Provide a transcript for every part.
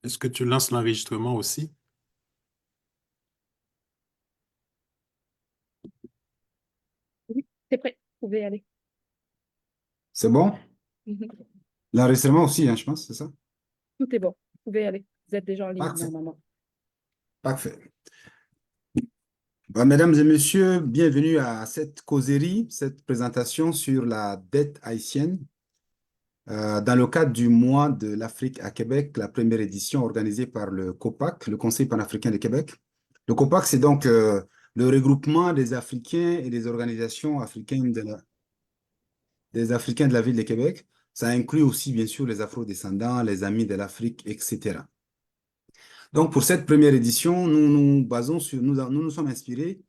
Est-ce que tu lances l'enregistrement aussi? Oui, c'est prêt. Vous pouvez y aller. C'est bon? Mhm. L'enregistrement aussi, hein, je pense, c'est ça? Tout est bon. Vous pouvez y aller. Vous êtes déjà en ligne, Parfait, normalement. parfait. Mesdames et messieurs, bienvenue à cette causerie, cette présentation sur la dette haïtienne. Dans le cadre du mois de l'Afrique à Québec, la première édition organisée par le COPAC, le Conseil panafricain de Québec. Le COPAC, c'est donc le regroupement des Africains et des organisations africaines des Africains de la ville de Québec. Ça inclut aussi, bien sûr, les Afro-descendants, les Amis de l'Afrique, etc. Donc, pour cette première édition, nous nous basons sur, nous nous sommes inspirés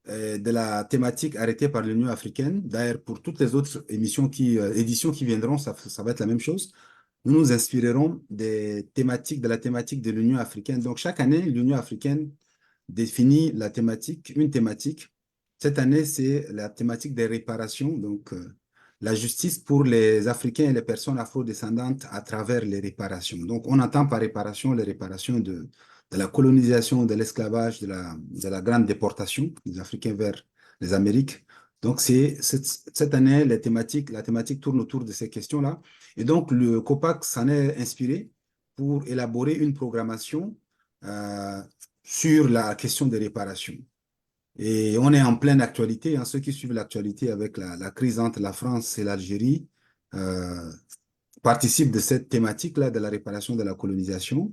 de la thématique arrêtée par l'Union africaine. D'ailleurs, pour toutes les autres éditions qui viendront, ça va être la même chose. Nous nous inspirerons de la thématique de l'Union africaine. Donc, chaque année, l'Union africaine définit la thématique, une thématique. Cette année, c'est la thématique des réparations, donc la justice pour les Africains et les personnes afrodescendantes à travers les réparations. Donc, on entend par réparation les réparations de la colonisation, de l'esclavage, de la grande déportation des Africains vers les Amériques. Donc, cette année, la thématique tourne autour de ces questions-là. Et donc, le COPAC s'en est inspiré pour élaborer une programmation euh, sur la question des réparations. Et on est en pleine actualité, hein, ceux qui suivent l'actualité avec la crise entre la France et l'Algérie euh, participent de cette thématique-là de la réparation de la colonisation.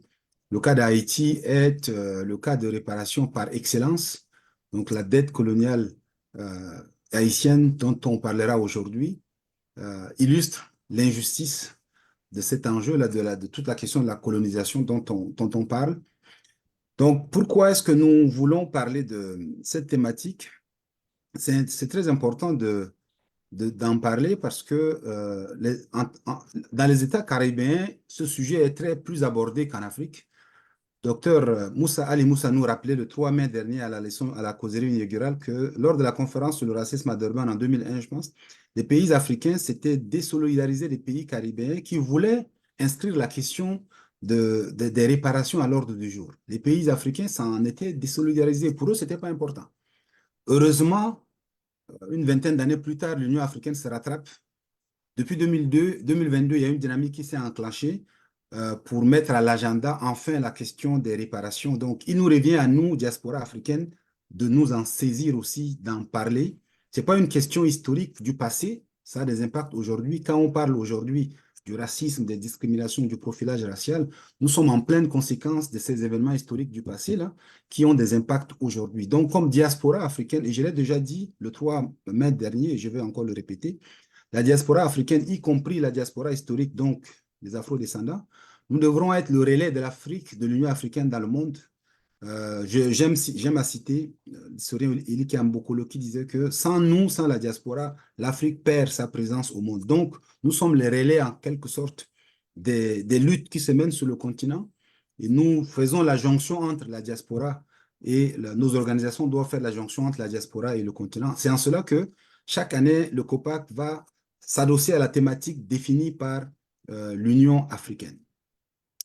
Le cas d'Haïti est le cas de réparation par excellence. Donc la dette coloniale euh, haïtienne dont on parlera aujourd'hui illustre l'injustice de cet enjeu-là, de toute la question de la colonisation dont on parle. Donc, pourquoi est-ce que nous voulons parler de cette thématique? C'est très important d'en parler parce que dans les États caribéens, ce sujet est très plus abordé qu'en Afrique. Docteur Moussa Ali Moussa nous rappelait le 3 mai dernier à la leçon, à la causerie inaugurale que lors de la conférence sur le racisme à Durban en 2001, je pense, les pays africains s'étaient désolidarisés des pays caribéens qui voulaient inscrire la question des réparations à l'ordre du jour. Les pays africains s'en étaient désolidarisés. Pour eux, ce n'était pas important. Heureusement, une vingtaine d'années plus tard, l'Union africaine se rattrape. Depuis 2022, il y a une dynamique qui s'est enclenchée pour mettre à l'agenda enfin la question des réparations. Donc, il nous revient à nous, diaspora africaine, de nous en saisir aussi, d'en parler. Ce n'est pas une question historique du passé, ça a des impacts aujourd'hui. Quand on parle aujourd'hui du racisme, des discriminations, du profilage racial, nous sommes en pleine conséquence de ces événements historiques du passé là, qui ont des impacts aujourd'hui. Donc, comme diaspora africaine, et je l'ai déjà dit le 3 mai dernier, et je vais encore le répéter, la diaspora africaine, y compris la diaspora historique, donc les Afro-descendants, nous devrons être le relais de l'Afrique, de l'Union africaine dans le monde. J'aime à citer l'historien Eliki Mbokolo qui disait que sans nous, sans la diaspora, l'Afrique perd sa présence au monde. Donc, nous sommes les relais en quelque sorte des luttes qui se mènent sur le continent et nous faisons la jonction entre la diaspora et nos organisations doivent faire la jonction entre la diaspora et le continent. C'est en cela que chaque année, le COPAC va s'adosser à la thématique définie par l'Union africaine.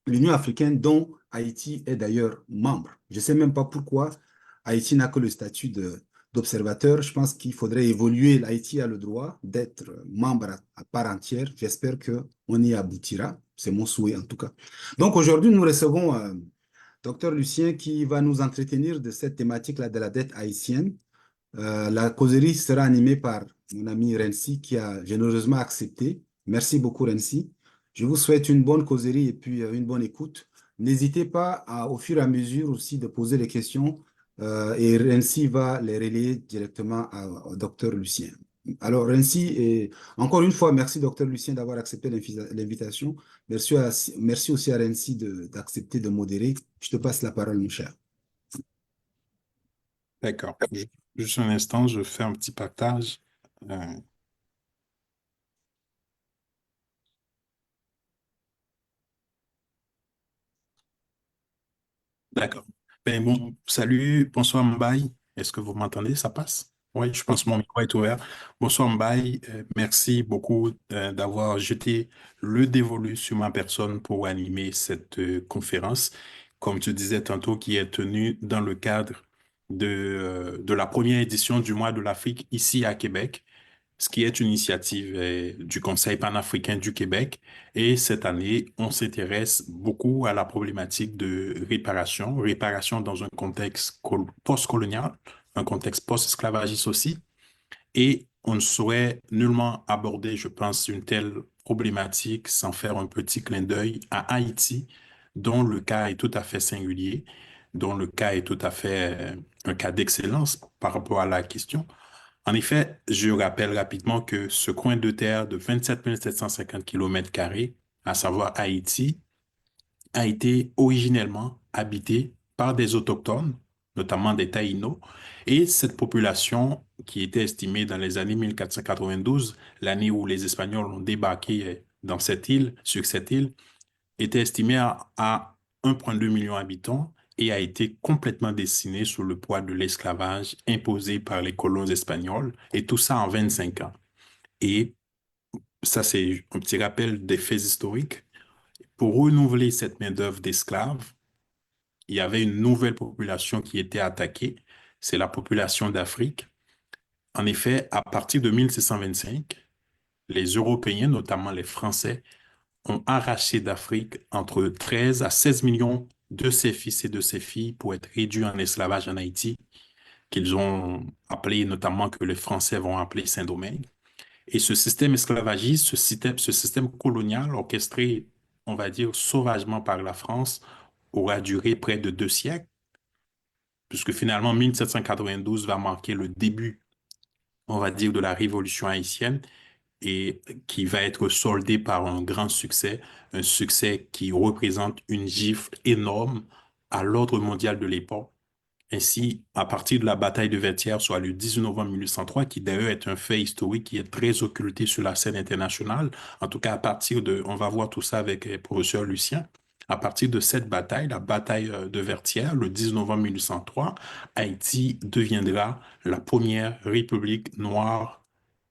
L'Union africaine dont Haïti est d'ailleurs membre. Je ne sais même pas pourquoi Haïti n'a que le statut d'observateur. Je pense qu'il faudrait évoluer. Haïti a le droit d'être membre à part entière. J'espère qu'on y aboutira. C'est mon souhait en tout cas. Donc aujourd'hui, nous recevons Dr Lucien qui va nous entretenir de cette thématique-là de la dette haïtienne. La causerie sera animée par mon ami Renzi qui a généreusement accepté. Merci beaucoup Renzi. Je vous souhaite une bonne causerie et puis une bonne écoute. N'hésitez pas au fur et à mesure aussi de poser les questions et Renzi va les relayer directement au docteur Lucien. Alors Renzi, et encore une fois, merci docteur Lucien d'avoir accepté l'invitation. Merci aussi à Renzi d'accepter de modérer. Je te passe la parole, mon cher. D'accord. Juste un instant, je fais un petit partage. Euh, d'accord. Ben bon, salut, bonsoir Mbaye. Est-ce que vous m'entendez? Ça passe? Oui, je pense que mon micro est ouvert. Bonsoir Mbaye. Merci beaucoup d'avoir jeté le dévolu sur ma personne pour animer cette conférence, comme tu disais tantôt, qui est tenue dans le cadre de la première édition du Mois de l'Afrique ici à Québec, ce qui est une initiative du Conseil panafricain du Québec. Et cette année, on s'intéresse beaucoup à la problématique de réparation, réparation dans un contexte post-colonial, un contexte post-esclavagiste aussi. Et on ne saurait nullement aborder, je pense, une telle problématique sans faire un petit clin d'œil à Haïti, dont le cas est tout à fait singulier, dont le cas est tout à fait un cas d'excellence par rapport à la question. En effet, je rappelle rapidement que ce coin de terre de 27 750 km², à savoir Haïti, a été originellement habité par des autochtones, notamment des Taïnos, et cette population, qui était estimée dans les années 1492, l'année où les Espagnols ont débarqué dans cette île, sur cette île, était estimée à 1,2 million d'habitants et a été complètement décimée sous le poids de l'esclavage imposé par les colons espagnols, et tout ça en 25 ans. Et ça, c'est un petit rappel des faits historiques. Pour renouveler cette main-d'œuvre d'esclaves, il y avait une nouvelle population qui était attaquée, c'est la population d'Afrique. En effet, à partir de 1625, les Européens, notamment les Français, ont arraché d'Afrique entre 13 à 16 millions de ses fils et de ses filles pour être réduits en esclavage en Haïti, qu'ils ont appelé, notamment que les Français vont appeler Saint-Domingue. Et ce système esclavagiste, ce système colonial orchestré, on va dire, sauvagement par la France, aura duré près de 2 siècles, puisque finalement 1792 va marquer le début, on va dire, de la révolution haïtienne et qui va être soldé par un succès qui représente une gifle énorme à l'ordre mondial de l'époque. Ainsi, à partir de la bataille de Vertières, soit le 18 novembre 1803, qui d'ailleurs est un fait historique qui est très occulté sur la scène internationale, en tout cas à partir de, on va voir tout ça avec le professeur Lucien, à partir de cette bataille, la bataille de Vertières, le 10 novembre 1803, Haïti deviendra la première république noire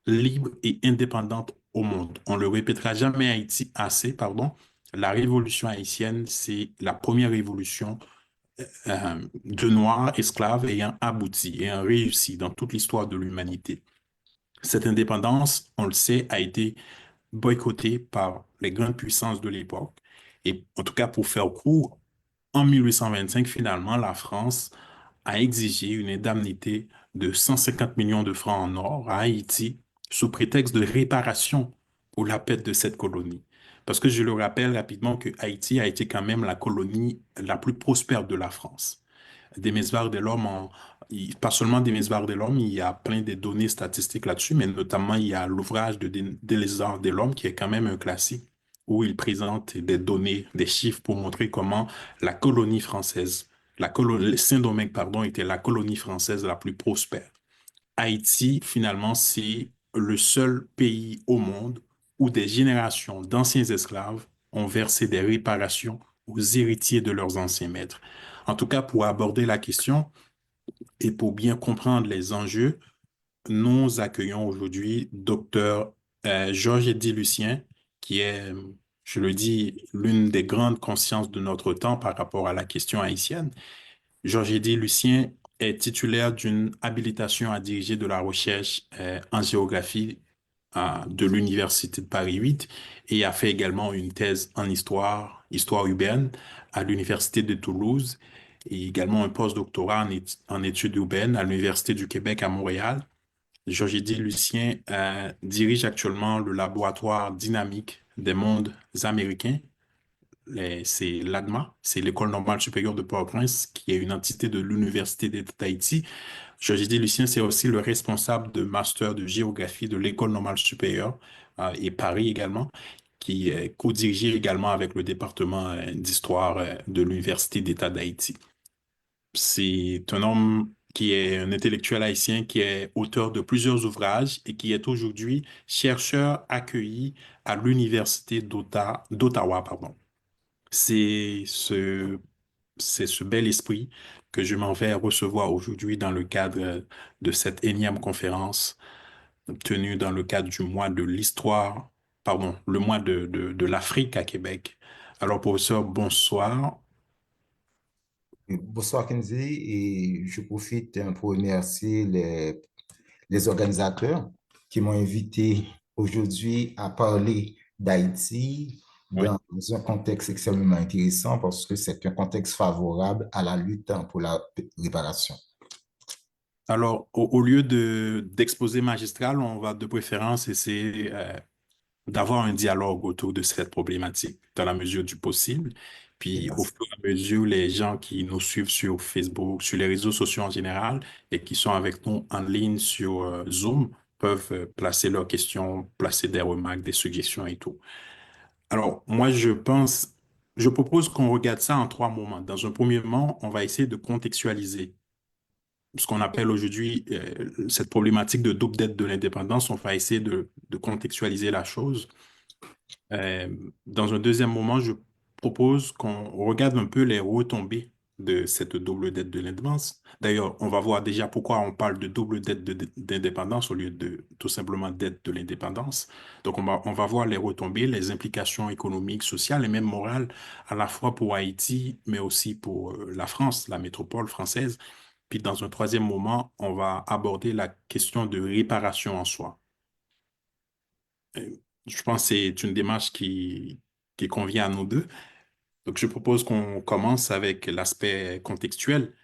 libre et indépendante au monde. On le répétera jamais Haïti assez, pardon. La révolution haïtienne, c'est la première révolution de Noirs esclaves ayant abouti, ayant réussi dans toute l'histoire de l'humanité. Cette indépendance, on le sait, a été boycottée par les grandes puissances de l'époque. Et en tout cas, pour faire court, en 1825, finalement, la France a exigé une indemnité de 150 millions de francs en or à Haïti sous prétexte de réparation pour la perte de cette colonie. Parce que je le rappelle rapidement que Haïti a été quand même la colonie la plus prospère de la France. Demis Bardelhomme, pas seulement Demis Bardelhomme, il y a plein de données statistiques là-dessus, mais notamment il y a l'ouvrage de Demis Bardelhomme qui est quand même un classique où il présente des données, des chiffres pour montrer comment la colonie française, Saint-Domingue, pardon, était la colonie française la plus prospère. Haïti, finalement, c'est le seul pays au monde où des générations d'anciens esclaves ont versé des réparations aux héritiers de leurs anciens maîtres. En tout cas, pour aborder la question et pour bien comprendre les enjeux, nous accueillons aujourd'hui Dr Georges-Éddy Lucien, qui est, je le dis, l'une des grandes consciences de notre temps par rapport à la question haïtienne. Georges-Éddy Lucien est titulaire d'une habilitation à diriger de la recherche en géographie de l'Université de Paris 8 et a fait également une thèse en histoire urbaine à l'Université de Toulouse et également un post-doctorat en études urbaines à l'Université du Québec à Montréal. Georges-Éddy Lucien dirige actuellement le laboratoire dynamique des mondes américains. C'est l'ADMA, c'est l'École normale supérieure de Port-au-Prince, qui est une entité de l'Université d'État d'Haïti. Georges-Éddy Lucien, c'est aussi le responsable de master de géographie de l'École normale supérieure et Paris également, qui est co-dirigé également avec le département d'histoire de l'Université d'État d'Haïti. C'est un homme qui est un intellectuel haïtien, qui est auteur de plusieurs ouvrages et qui est aujourd'hui chercheur accueilli à l'Université d'Ottawa, pardon. C'est ce c'est ce bel esprit que je m'en vais recevoir aujourd'hui dans le cadre de cette énième conférence tenue dans le cadre du mois de l'histoire, pardon, le mois de l'Afrique à Québec. Alors, professeur, bonsoir. Bonsoir Kenzie, et je profite pour remercier les organisateurs qui m'ont invité aujourd'hui à parler d'Haïti Oui. dans un contexte extrêmement intéressant parce que c'est un contexte favorable à la lutte pour la réparation. Alors, au lieu d'exposer magistral, on va de préférence essayer d'avoir un dialogue autour de cette problématique dans la mesure du possible. Puis, au fur et à mesure, les gens qui nous suivent sur Facebook, sur les réseaux sociaux en général, et qui sont avec nous en ligne sur Zoom, peuvent placer leurs questions, placer des remarques, des suggestions et tout. Alors, moi, je propose qu'on regarde ça en trois moments. Dans un premier moment, on va essayer de contextualiser ce qu'on appelle aujourd'hui cette problématique de double dette de l'indépendance. On va essayer de contextualiser la chose. Euh, Dans un deuxième moment, je propose qu'on regarde un peu les retombées de cette double dette de l'indépendance. D'ailleurs, on va voir déjà pourquoi on parle de double dette d'indépendance au lieu de tout simplement dette de l'indépendance. Donc, on va voir les retombées, les implications économiques, sociales et même morales, à la fois pour Haïti, mais aussi pour la France, la métropole française. Puis, dans un troisième moment, on va aborder la question de réparation en soi. Euh, Je pense que c'est une démarche qui convient à nous deux. Donc, je propose qu'on commence avec l'aspect contextuel.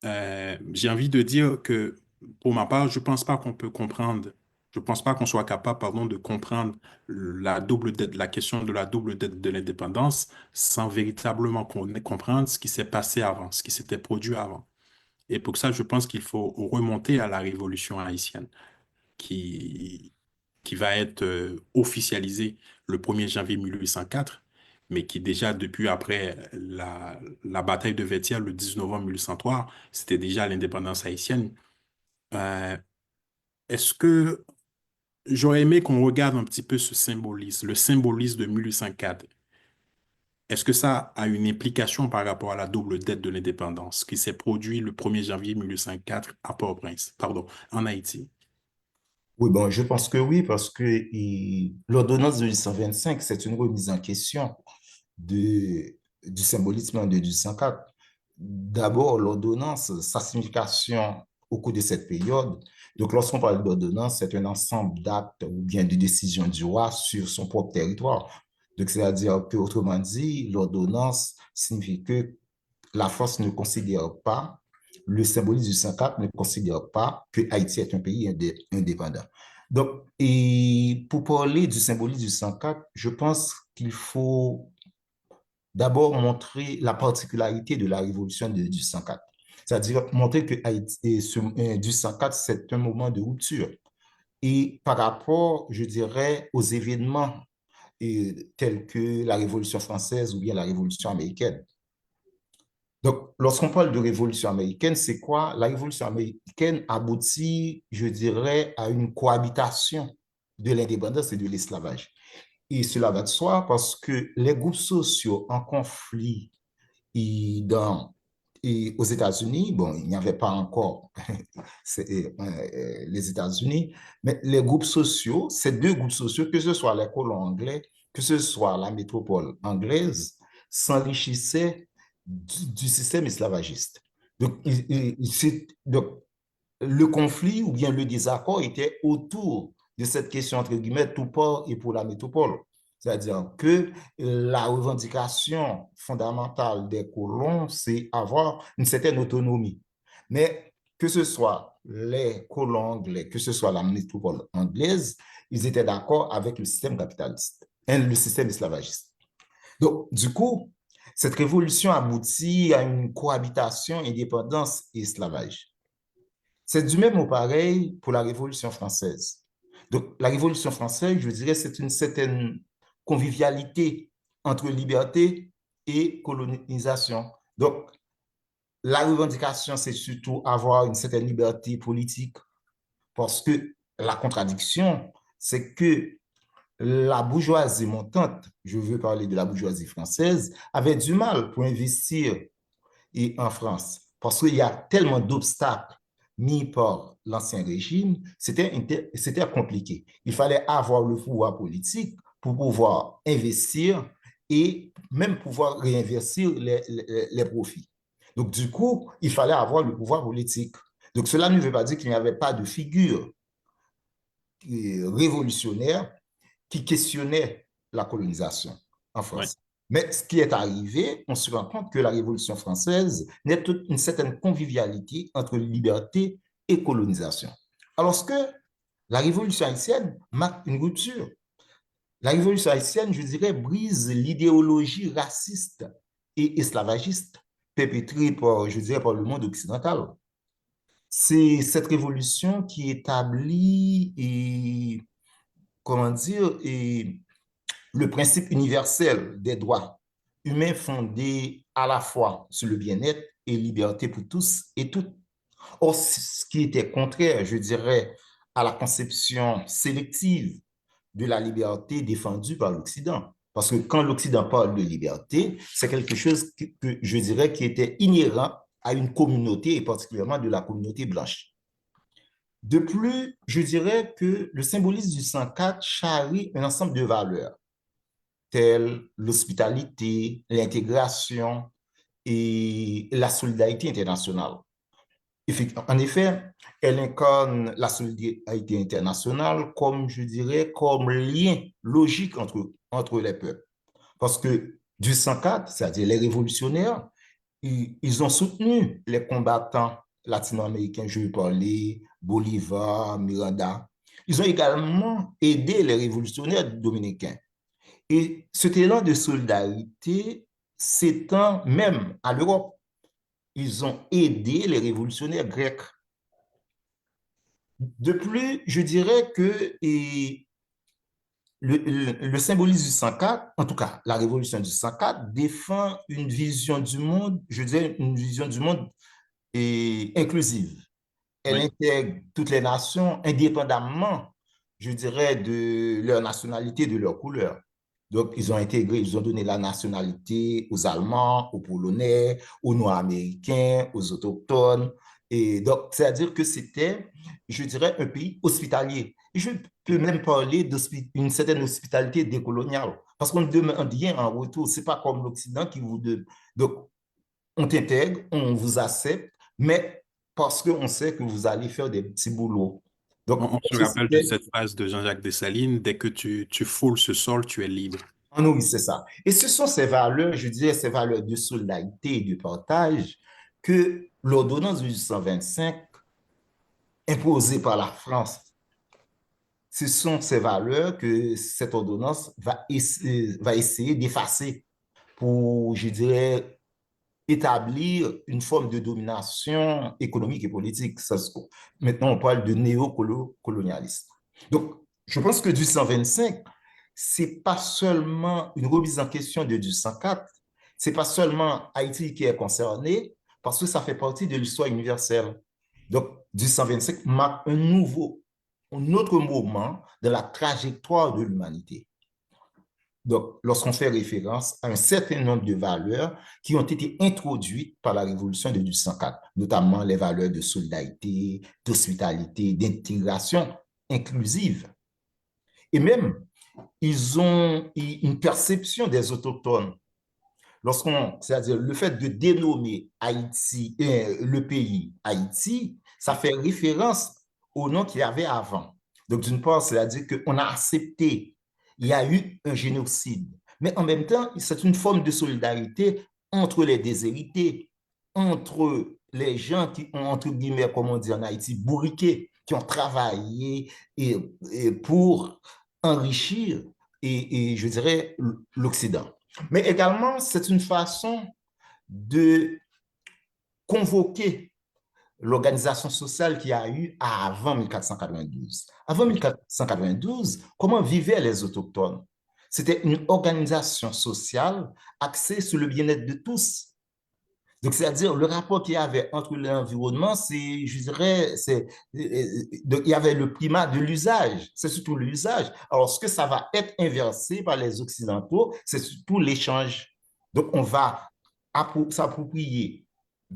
J'ai envie de dire que, pour ma part, je pense pas qu'on peut comprendre, je pense pas qu'on soit capable, pardon, de comprendre la double dette, la question de la double dette de l'indépendance sans véritablement comprendre ce qui s'est passé avant, ce qui s'était produit avant. Et pour ça, je pense qu'il faut remonter à la révolution haïtienne qui, qui va être officialisé le 1er janvier 1804, mais qui déjà depuis après la bataille de Vertières le 10 novembre 1803, c'était déjà l'indépendance haïtienne. Euh, Est-ce que j'aurais aimé qu'on regarde un petit peu ce symbolisme, le symbolisme de 1804. Est-ce que ça a une implication par rapport à la double dette de l'indépendance qui s'est produit le 1er janvier 1804 à Port-au-Prince, pardon, en Haïti? Oui, bon, je pense que oui, parce que l'ordonnance de 1825, c'est une remise en question du symbolisme de 1804. D'abord, l'ordonnance, sa signification au cours de cette période. Donc, lorsqu'on parle d'ordonnance, c'est un ensemble d'actes ou bien de décisions du roi sur son propre territoire. Donc, c'est-à-dire que, autrement dit, l'ordonnance signifie que la France ne considère pas, le symbolisme du 104 ne considère pas que Haïti est un pays indépendant. Donc, et pour parler du symbolisme du 104, je pense qu'il faut d'abord montrer la particularité de la révolution du 104. C'est-à-dire montrer que Haïti, du 104, c'est un moment de rupture. Et par rapport, je dirais, aux événements tels que la Révolution française ou bien la Révolution américaine. Donc, lorsqu'on parle de révolution américaine, c'est quoi? La révolution américaine aboutit, je dirais, à une cohabitation de l'indépendance et de l'esclavage. Et cela va de soi parce que les groupes sociaux en conflit et aux États-Unis, bon, il n'y avait pas encore les États-Unis, mais les groupes sociaux, ces deux groupes sociaux, que ce soit les colons anglais, que ce soit la métropole anglaise, s'enrichissaient du système esclavagiste. Donc, donc, le conflit ou bien le désaccord était autour de cette question, entre guillemets, tout port et pour la métropole. C'est-à-dire que la revendication fondamentale des colons, c'est avoir une certaine autonomie. Mais que ce soit les colons anglais, que ce soit la métropole anglaise, ils étaient d'accord avec le système capitaliste, le système esclavagiste. Donc, du coup, cette révolution aboutit à une cohabitation indépendance et esclavage. C'est du même au pareil pour la Révolution française. Donc, la Révolution française, je dirais, c'est une certaine convivialité entre liberté et colonisation. Donc, la revendication, c'est surtout avoir une certaine liberté politique parce que la contradiction, c'est que la bourgeoisie montante, je veux parler de la bourgeoisie française, avait du mal pour investir et en France, parce qu'il y a tellement d'obstacles mis par l'ancien régime, c'était compliqué. Il fallait avoir le pouvoir politique pour pouvoir investir et même pouvoir réinvestir les profits. Donc, du coup, il fallait avoir le pouvoir politique. Donc, cela ne veut pas dire qu'il n'y avait pas de figure révolutionnaire qui questionnait la colonisation en Ouais. France. Mais ce qui est arrivé, on se rend compte que la Révolution française naît toute une certaine convivialité entre liberté et colonisation. Alors que la Révolution haïtienne marque une rupture. La Révolution haïtienne, je dirais, brise l'idéologie raciste et esclavagiste perpétrée par, je dirais, par le monde occidental. C'est cette révolution qui établit et, comment dire, et le principe universel des droits humains fondés à la fois sur le bien-être et liberté pour tous et toutes. Or, ce qui était contraire, je dirais, à la conception sélective de la liberté défendue par l'Occident. Parce que quand l'Occident parle de liberté, c'est quelque chose que je dirais qui était inhérent à une communauté, et particulièrement de la communauté blanche. De plus, je dirais que le symbolisme du 104 charrie un ensemble de valeurs telles l'hospitalité, l'intégration et la solidarité internationale. En effet, elle incarne la solidarité internationale comme, je dirais, comme lien logique entre les peuples. Parce que du 104, c'est-à-dire les révolutionnaires, ils ont soutenu les combattants latino-américains, je vais parler Bolivar, Miranda. Ils ont également aidé les révolutionnaires dominicains. Et cet élan de solidarité s'étend même à l'Europe. Ils ont aidé les révolutionnaires grecs. De plus, je dirais que le symbolisme du 104, en tout cas la révolution du 104, défend une vision du monde, je dirais une vision du monde inclusive. Elle Oui. intègre toutes les nations indépendamment, je dirais, de leur nationalité, de leur couleur. Donc, ils ont intégré, ils ont donné la nationalité aux Allemands, aux Polonais, aux Noirs-Américains, aux Autochtones. Et donc, c'est-à-dire que c'était, je dirais, un pays hospitalier. Et je peux même parler d'une certaine hospitalité décoloniale. Parce qu'on ne demande rien en retour. Ce n'est pas comme l'Occident qui vous demande. Donc, on t'intègre, on vous accepte, mais parce qu'on sait que vous allez faire des petits boulots. Donc, On se rappelle de cette phrase de Jean-Jacques Dessalines, dès que tu foules ce sol, tu es libre. oui, c'est ça. Et ce sont ces valeurs, je dirais, ces valeurs de solidarité et de partage que l'ordonnance de 1825 imposée par la France, ce sont ces valeurs que cette ordonnance va essayer d'effacer pour, je dirais, établir une forme de domination économique et politique. Maintenant, on parle de néocolonialisme. Donc, je pense que du 125, c'est pas seulement une remise en question de du 104, c'est pas seulement Haïti qui est concerné, parce que ça fait partie de l'histoire universelle. Donc, du 125 marque un autre moment de la trajectoire de l'humanité. Donc, lorsqu'on fait référence à un certain nombre de valeurs qui ont été introduites par la Révolution de 1804, notamment les valeurs de solidarité, d'hospitalité, d'intégration inclusive. Et même, ils ont une perception des autochtones. C'est-à-dire le fait de dénommer Haïti, le pays Haïti, ça fait référence au nom qu'il y avait avant. Donc, d'une part, c'est-à-dire qu'on a accepté, il y a eu un génocide. Mais en même temps, c'est une forme de solidarité entre les déshérités, entre les gens qui ont, entre guillemets, comme on dit en Haïti, bourriqué, qui ont travaillé pour enrichir, et je dirais, l'Occident. Mais également, c'est une façon de convoquer l'organisation sociale qu'il y a eu avant 1492. Avant 1492, comment vivaient les Autochtones? C'était une organisation sociale axée sur le bien-être de tous. Donc, c'est-à-dire le rapport qu'il y avait entre l'environnement, c'est, je dirais, il y avait le primat de l'usage, c'est surtout l'usage. Alors, ce que ça va être inversé par les Occidentaux, c'est surtout l'échange. Donc, on va s'approprier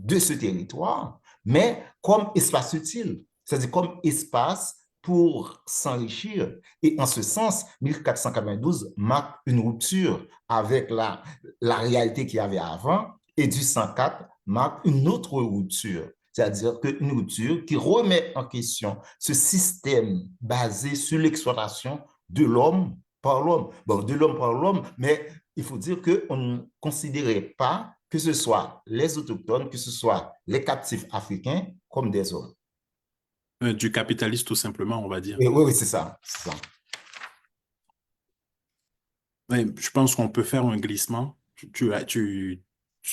de ce territoire, mais comme espace utile, c'est-à-dire comme espace pour s'enrichir. Et en ce sens, 1492 marque une rupture avec la réalité qu'il y avait avant, et du 104 marque une autre rupture, c'est-à-dire une rupture qui remet en question ce système basé sur l'exploitation de l'homme par l'homme. Bon, de l'homme par l'homme, mais il faut dire qu'on ne considérait pas que ce soit les autochtones, que ce soit les captifs africains comme des hommes. Du capitalisme, tout simplement, on va dire. Et oui, oui, c'est ça, c'est ça. Ouais, je pense qu'on peut faire un glissement. Tu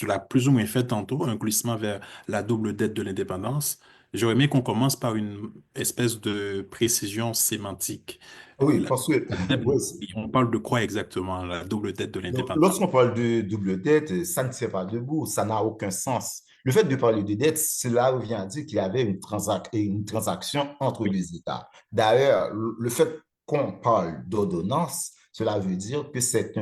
l'as plus ou moins fait tantôt, un glissement vers la double dette de l'indépendance. J'aurais aimé qu'on commence par une espèce de précision sémantique. Oui, La parce que dette, ouais, on parle de quoi exactement, la double dette de donc, l'indépendance? lorsqu'on parle de double dette, ça ne tient pas debout, ça n'a aucun sens. Le fait de parler de dette, cela revient à dire qu'il y avait une transaction entre Oui, deux États. D'ailleurs, le fait qu'on parle d'ordonnance, cela veut dire que c'est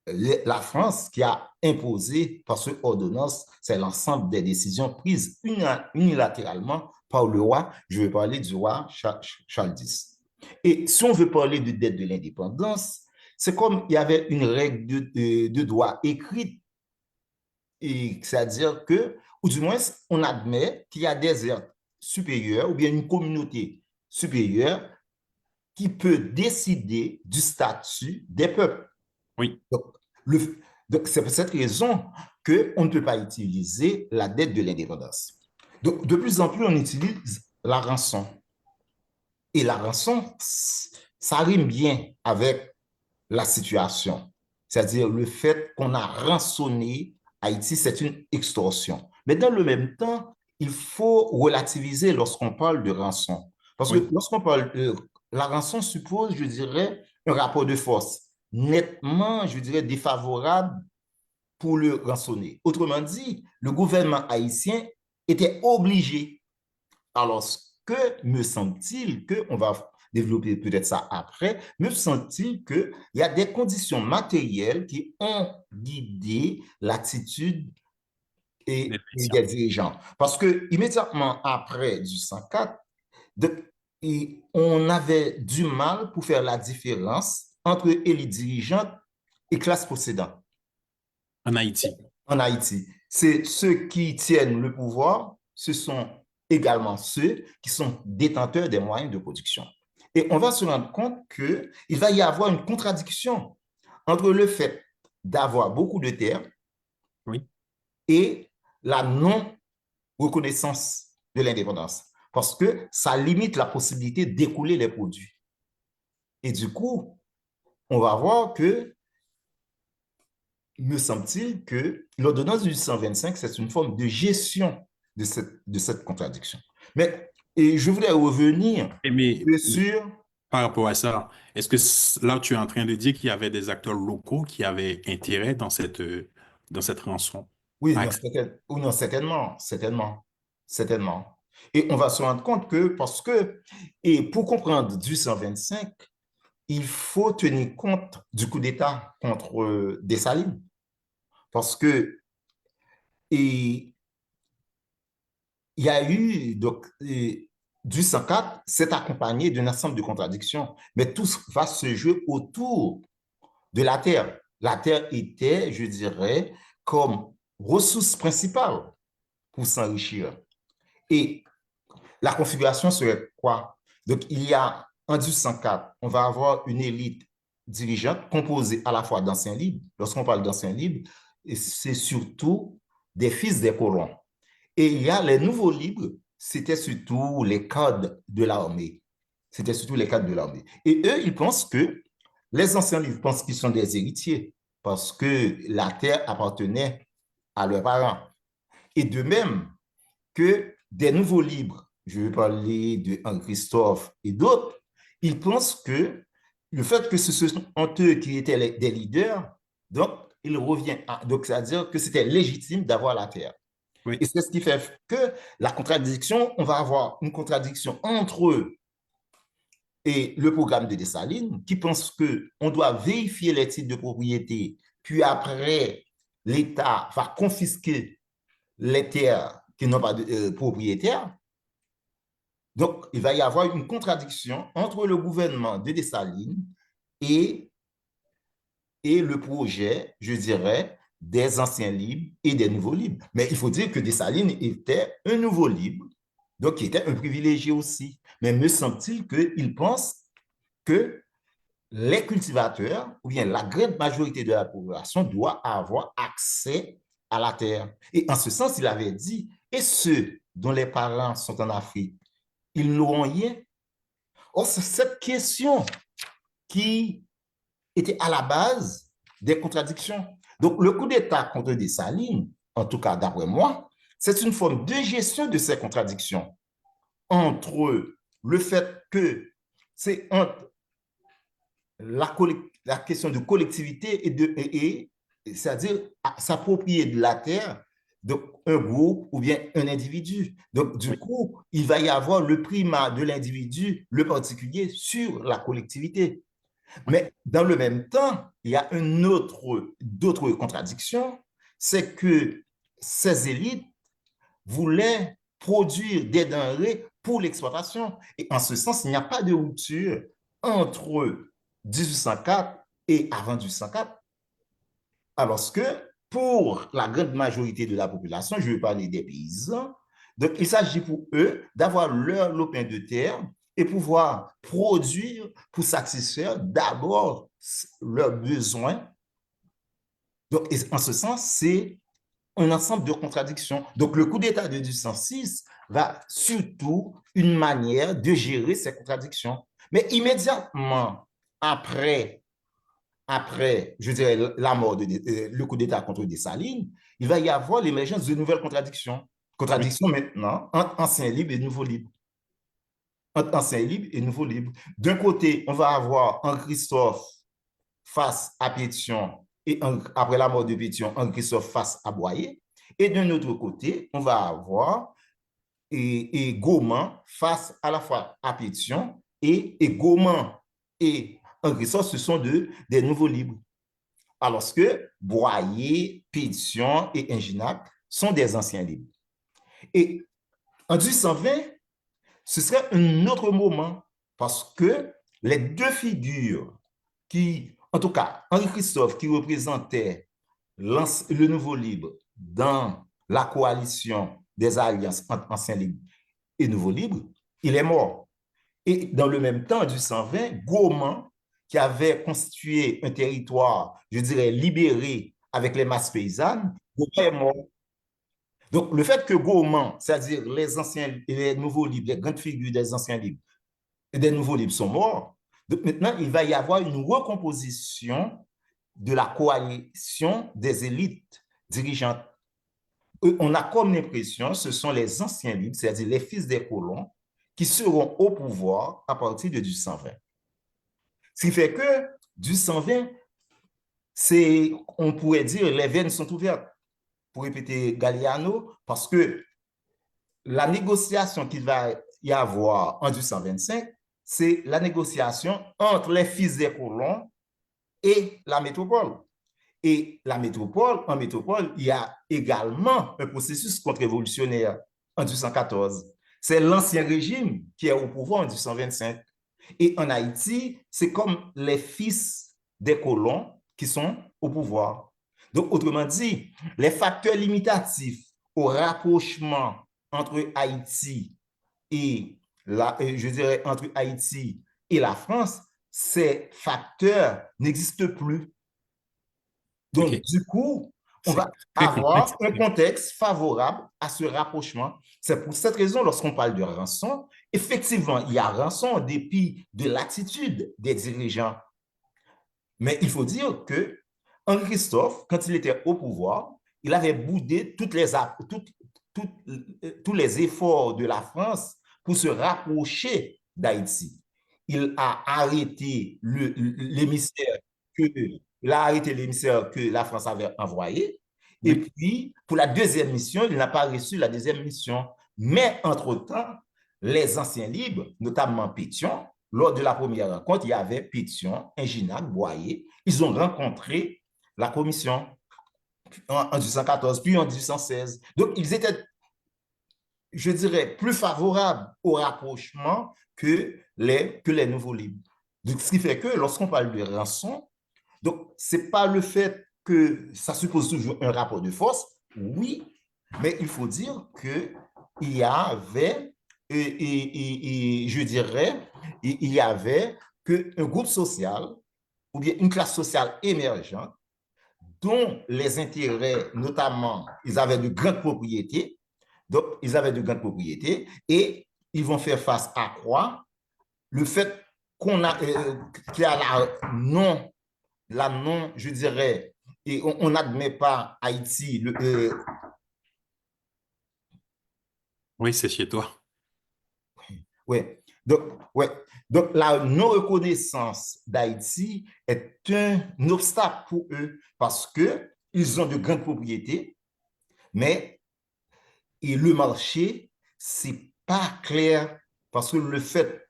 la France qui a imposé, parce que ordonnance, c'est l'ensemble des décisions prises unilatéralement par le roi. Je vais parler du roi Charles X. Et si on veut parler de dette de l'indépendance, c'est comme il y avait une règle de droit écrite, c'est-à-dire que, ou du moins, on admet qu'il y a des êtres supérieurs ou bien une communauté supérieure qui peut décider du statut des peuples. oui, Donc, le, donc c'est pour cette raison qu'on ne peut pas utiliser la dette de l'indépendance. Donc, de plus en plus, on utilise la rançon. Et la rançon, ça rime bien avec la situation. C'est-à-dire le fait qu'on a rançonné Haïti, c'est une extorsion. Mais dans le même temps, il faut relativiser lorsqu'on parle de rançon. Parce que oui. lorsqu'on parle de la rançon suppose, je dirais, un rapport de force nettement, je dirais, défavorable pour le rançonner. Autrement dit, le gouvernement haïtien était obligé. Alors, ce que me semble-t-il que, on va développer peut-être ça après, me semble-t-il qu'il y a des conditions matérielles qui ont guidé l'attitude Des des Haïtiens. dirigeants. Parce que immédiatement après du 104, on avait du mal pour faire la différence entre élite dirigeante et classe possédante En Haïti. en Haïti. C'est ceux qui tiennent le pouvoir, ce sont également ceux qui sont détenteurs des moyens de production. Et on va se rendre compte qu'il va y avoir une contradiction entre le fait d'avoir beaucoup de terres Oui. et la non-reconnaissance de l'indépendance, parce que ça limite la possibilité d'écouler les produits. Et du coup, on va voir que me semble-t-il que l'ordonnance du 125, c'est une forme de gestion de cette contradiction. Mais et je voulais revenir Mais sur... par rapport à ça, est-ce que là, tu es en train de dire qu'il y avait des acteurs locaux qui avaient intérêt dans cette rançon? Oui, Par non, exemple, oui, non, certainement, certainement, certainement. Et on va se rendre compte que, parce que, et pour comprendre du 125, il faut tenir compte du coup d'État contre Dessalines. Parce que, et il y a eu, donc, du 104, c'est accompagné d'un ensemble de contradictions, mais tout va se jouer autour de la terre. La terre était, je dirais, comme ressource principale pour s'enrichir. Et la configuration serait quoi? Donc, il y a, en 1804, on va avoir une élite dirigeante composée à la fois d'anciens libres. Lorsqu'on parle d'anciens libres, c'est surtout des fils des colons. Et il y a les nouveaux libres, c'était surtout les cadres de l'armée. C'était surtout les cadres de l'armée. Et eux, ils pensent que, les anciens livres pensent qu'ils sont des héritiers parce que la terre appartenait à leurs parents. Et de même que des nouveaux livres, je vais parler de Henri-Christophe et d'autres, ils pensent que le fait que ce sont eux qui étaient des leaders, donc il revient à, donc c'est-à-dire que c'était légitime d'avoir la terre. oui. Et c'est ce qui fait que la contradiction, on va avoir une contradiction entre eux et le programme de Dessalines, qui pense qu'on doit vérifier les titres de propriété, puis après l'État va confisquer les terres qui n'ont pas de propriétaires. Donc, il va y avoir une contradiction entre le gouvernement de Dessalines et le projet, je dirais, des anciens libres et des nouveaux libres. Mais il faut dire que Dessalines était un nouveau libre, donc il était un privilégié aussi. Mais me semble-t-il qu'il pense que les cultivateurs, ou bien la grande majorité de la population, doit avoir accès à la terre. Et en ce sens, il avait dit, et ceux dont les parents sont en Afrique, ils n'auront rien. Or, c'est cette question qui était à la base des contradictions. Donc, le coup d'État contre Dessalines, en tout cas d'après moi, c'est une forme de gestion de ces contradictions entre le fait que c'est entre la question de collectivité c'est-à-dire s'approprier de la terre d'un groupe ou bien un individu. Donc, du coup, il va y avoir le primat de l'individu, le particulier, sur la collectivité. Mais dans le même temps, il y a d'autres contradictions, c'est que ces élites voulaient produire des denrées pour l'exploitation. Et en ce sens, il n'y a pas de rupture entre 1804 et avant 1804. Alors que pour la grande majorité de la population, je vais parler des paysans, donc il s'agit pour eux d'avoir leur lopin de terre et pouvoir produire pour satisfaire d'abord leurs besoins. Donc, en ce sens, c'est un ensemble de contradictions. Donc, le coup d'État de 1806 va surtout une manière de gérer ces contradictions. Mais immédiatement après, je dirais, la mort le coup d'État contre Dessalines, il va y avoir l'émergence de nouvelles contradictions. Contradictions maintenant entre anciens libres et nouveaux libres. Entre anciens libres et nouveaux libres. D'un côté, on va avoir Henri-Christophe face à Pétion et après la mort de Pétion, Henri-Christophe face à Boyer. Et d'un autre côté, on va avoir Gaumont face à la fois à Pétion et Gaumont et Henri-Christophe, ce sont des nouveaux libres. Alors que Boyer, Pétion et Inginac sont des anciens libres. Et en 1820, ce serait un autre moment parce que les deux figures qui, en tout cas, Henri-Christophe qui représentait le nouveau libre dans la coalition des alliances entre anciens libres et nouveaux libres, il est mort. Et dans le même temps, en 1820, Gaumont, qui avait constitué un territoire, je dirais, libéré avec les masses paysannes, Gaumont est mort. Donc, le fait que Gaumont, c'est-à-dire les anciens et les nouveaux libres, les grandes figures des anciens libres et des nouveaux libres sont morts, donc maintenant, il va y avoir une recomposition de la coalition des élites dirigeantes. On a comme l'impression, ce sont les anciens libres, c'est-à-dire les fils des colons, qui seront au pouvoir à partir de 1820. Ce qui fait que 1820, on pourrait dire, les veines sont ouvertes, pour répéter Galiano, parce que la négociation qu'il va y avoir en 1825, c'est la négociation entre les fils des colons et la métropole. Et la métropole, en métropole, il y a également un processus contre-révolutionnaire en 1814. C'est l'ancien régime qui est au pouvoir en 1825. Et en Haïti, c'est comme les fils des colons qui sont au pouvoir. Donc, autrement dit, les facteurs limitatifs au rapprochement entre Haïti et je dirais entre Haïti et la France, ces facteurs n'existent plus. Donc, Ok. du coup, on C'est va très avoir complexe. un contexte favorable à ce rapprochement. C'est pour cette raison, lorsqu'on parle de rançon, effectivement, il y a rançon en dépit de l'attitude des dirigeants. Mais il faut dire que Henri-Christophe, quand il était au pouvoir, il avait boudé tous les efforts de la France pour se rapprocher d'Haïti. Il a arrêté l'émissaire que la France avait envoyé. Oui. Et puis, pour la deuxième mission, il n'a pas reçu la deuxième mission. Mais entre-temps, les anciens libres, notamment Pétion, lors de la première rencontre, il y avait Pétion, Inginac, Boyer. Ils ont rencontré la commission en 1814, puis en 1816. Donc, ils étaient, je dirais, plus favorables au rapprochement que les nouveaux libres. Donc, ce qui fait que lorsqu'on parle de rançon, donc, ce n'est pas le fait que ça suppose toujours un rapport de force, oui, mais il faut dire qu'il y avait, je dirais, il y avait qu'un groupe social ou bien une classe sociale émergente dont les intérêts, notamment, ils avaient de grandes propriétés, donc ils avaient de grandes propriétés et ils vont faire face à quoi? Le fait qu'il y a la non, je dirais, et on n'admet pas Haïti. Oui, c'est chez toi. Ouais. Donc, la non-reconnaissance d'Haïti est un obstacle pour eux parce qu'ils ont de grandes propriétés, mais et le marché, c'est pas clair parce que le fait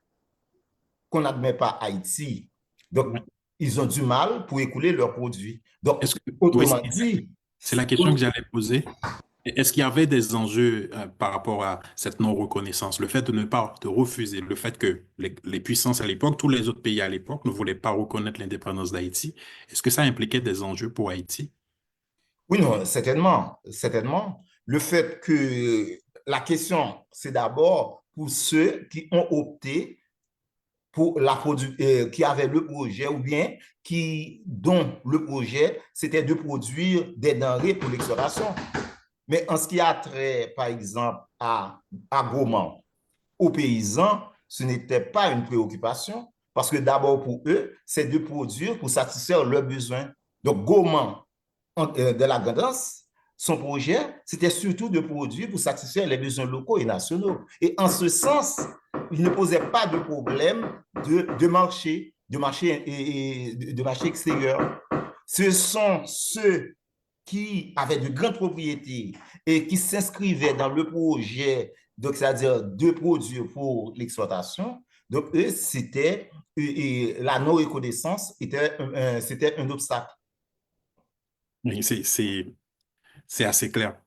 qu'on n'admet pas Haïti, donc Ouais. ils ont du mal pour écouler leurs produits. Donc, Est-ce que, oui, autrement dit, c'est la question que j'allais poser. Est-ce qu'il y avait des enjeux par rapport à cette non-reconnaissance, le fait de ne pas, de refuser, le fait que les puissances à l'époque, tous les autres pays à l'époque ne voulaient pas reconnaître l'indépendance d'Haïti, est-ce que ça impliquait des enjeux pour Haïti? oui, non, certainement, certainement. Le fait que la question, c'est d'abord pour ceux qui ont opté pour qui avaient le projet ou bien dont le projet, c'était de produire des denrées pour l'exploitation. Mais en ce qui a trait, par exemple, à Goma, aux paysans, ce n'était pas une préoccupation parce que d'abord pour eux, c'est de produire pour satisfaire leurs besoins. Donc, Goma, de la Grandance, son projet, c'était surtout de produire pour satisfaire les besoins locaux et nationaux. Et en ce sens, il ne posait pas de problème de marché, de marché extérieur. Ce sont ceux qui avaient de grandes propriétés et qui s'inscrivaient dans le projet, donc c'est-à-dire de produire pour l'exploitation. Donc, eux, c'était la non-reconnaissance, c'était un obstacle. Oui, c'est assez clair.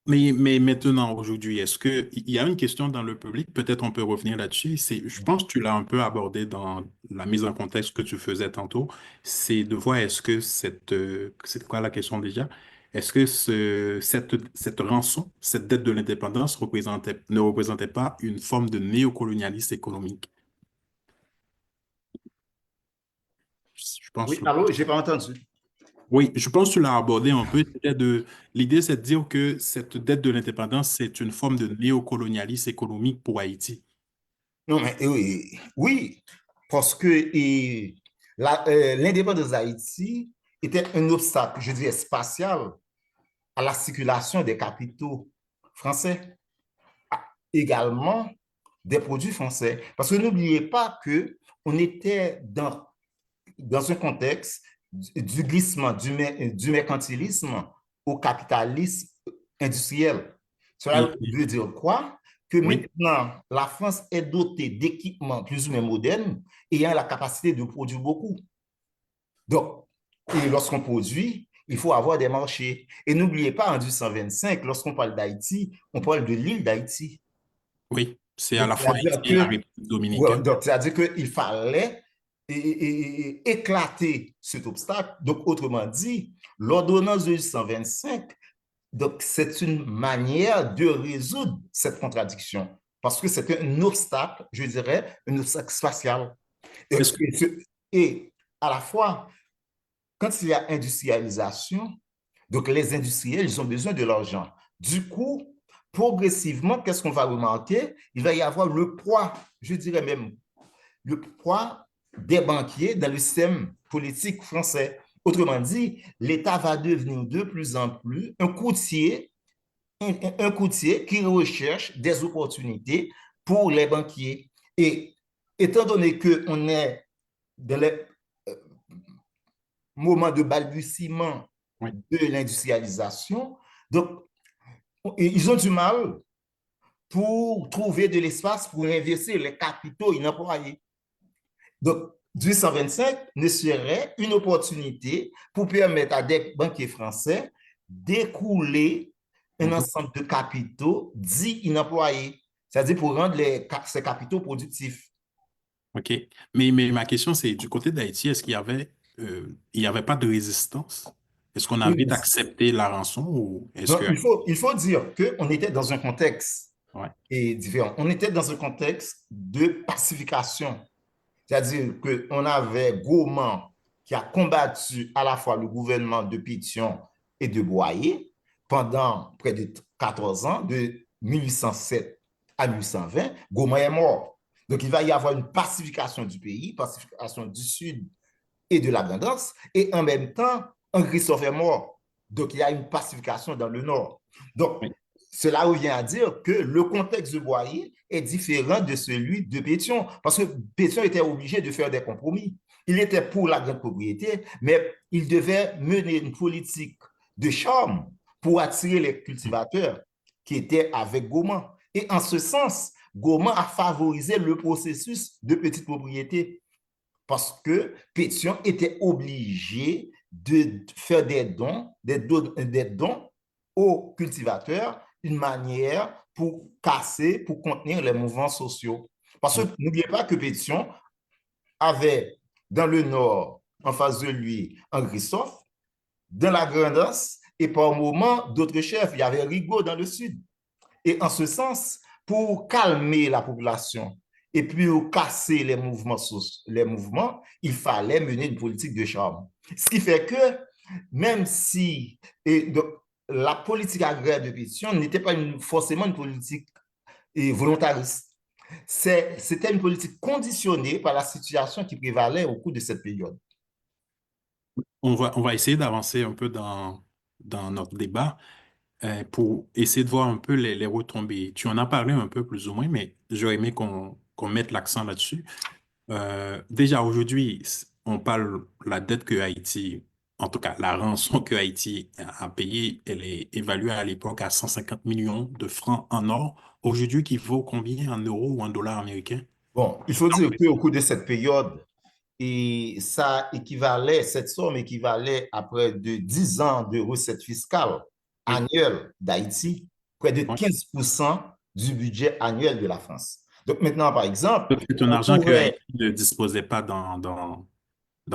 Mais maintenant, aujourd'hui, est-ce que il y a une question dans le public? Peut-être on peut revenir là-dessus. Je pense que tu l'as un peu abordé dans la mise en contexte que tu faisais tantôt. C'est de voir est-ce que c'est quoi la question déjà? Est-ce que cette rançon, cette dette de l'indépendance ne représentait pas une forme de néocolonialisme économique? Je pense. Oui, allô, je n'ai pas entendu. Oui, je pense que tu l'as abordé un peu. L'idée, c'est de dire que cette dette de l'indépendance, c'est une forme de néocolonialisme économique pour Haïti. Non, mais oui, oui, parce que l'indépendance d'Haïti était un obstacle, je dirais, spatial à la circulation des capitaux français, également des produits français. Parce que n'oubliez pas qu'on était dans un contexte du glissement du mercantilisme au capitalisme industriel. Cela Et- veut dire quoi? Que oui, maintenant, la France est dotée d'équipements plus ou moins modernes ayant la capacité de produire beaucoup. Donc, et lorsqu'on produit, il faut avoir des marchés. Et n'oubliez pas, en 1825, lorsqu'on parle d'Haïti, on parle de l'île d'Haïti. oui, c'est à Donc, la fois Haïti c'est-à-dire et la que, République dominicaine. donc, c'est-à-dire qu'il fallait éclater cet obstacle. Donc, autrement dit, l'ordonnance de 1825, donc, c'est une manière de résoudre cette contradiction parce que c'est un obstacle, je dirais, un obstacle spatial. Et, Est-ce que, et à la fois, quand il y a industrialisation, donc les industriels, ils ont besoin de l'argent. Du coup, progressivement, qu'est-ce qu'on va remarquer? Il va y avoir le poids, je dirais même, le poids des banquiers dans le système politique français. Autrement dit, l'État va devenir de plus en plus un courtier qui recherche des opportunités pour les banquiers. Et étant donné qu'on est dans les moments de balbutiement oui, de l'industrialisation, donc ils ont du mal pour trouver de l'espace pour investir les capitaux inemployés. Donc, du 125 ne serait une opportunité pour permettre à des banquiers français d'écouler un ensemble de capitaux dits inemployés, c'est-à-dire pour rendre ces capitaux productifs. OK. Mais ma question, c'est du côté d'Haïti, est-ce il y avait pas de résistance? Est-ce qu'on Oui, avait accepté la rançon ou est-ce donc, que... il faut dire qu'on était dans un contexte Ouais. différent. On était dans un contexte de pacification. C'est-à-dire qu'on avait Gaumont qui a combattu à la fois le gouvernement de Pétion et de Boyer pendant près de 14 ans, de 1807 à 1820. Gaumont est mort. Donc, il va y avoir une pacification du pays, pacification du Sud et de la Grand'Anse, et en même temps, Henri Christophe est mort. Donc, il y a une pacification dans le Nord. Donc, Oui. cela revient à dire que le contexte de Boyer est différent de celui de Pétion, parce que Pétion était obligé de faire des compromis. Il était pour la grande propriété, mais il devait mener une politique de charme pour attirer les cultivateurs qui étaient avec Gaumont. Et en ce sens, Gaumont a favorisé le processus de petite propriété parce que Pétion était obligé de faire des dons aux cultivateurs, une manière pour casser, pour contenir les mouvements sociaux. Parce que n'oubliez pas que Pétion avait dans le nord, en face de lui, Henri Christophe, dans la Grand'Anse, et par moments, d'autres chefs. Il y avait Rigaud dans le sud. Et en ce sens, pour calmer la population et puis pour casser les mouvements, il fallait mener une politique de charme. Ce qui fait que même si la politique agraire de Pétion n'était pas forcément une politique volontariste, c'était une politique conditionnée par la situation qui prévalait au cours de cette période. On va essayer d'avancer un peu dans notre débat pour essayer de voir un peu les retombées. Tu en as parlé un peu plus ou moins, mais j'aurais aimé qu'on mette l'accent là-dessus. Déjà aujourd'hui, on parle la dette que Haïti, en tout cas la rançon que Haïti a payée, elle est évaluée à l'époque à 150 millions de francs en or. Aujourd'hui, qui vaut combien en euros ou en dollars américains? Bon, il faut dire qu'au cours de cette période, et cette somme équivalait à près de 10 ans de recettes fiscales Oui, annuelles d'Haïti, près de oui. 15% du budget annuel de la France. Donc maintenant, par exemple, C'est un on argent que pourrait... Haïti ne disposait pas dans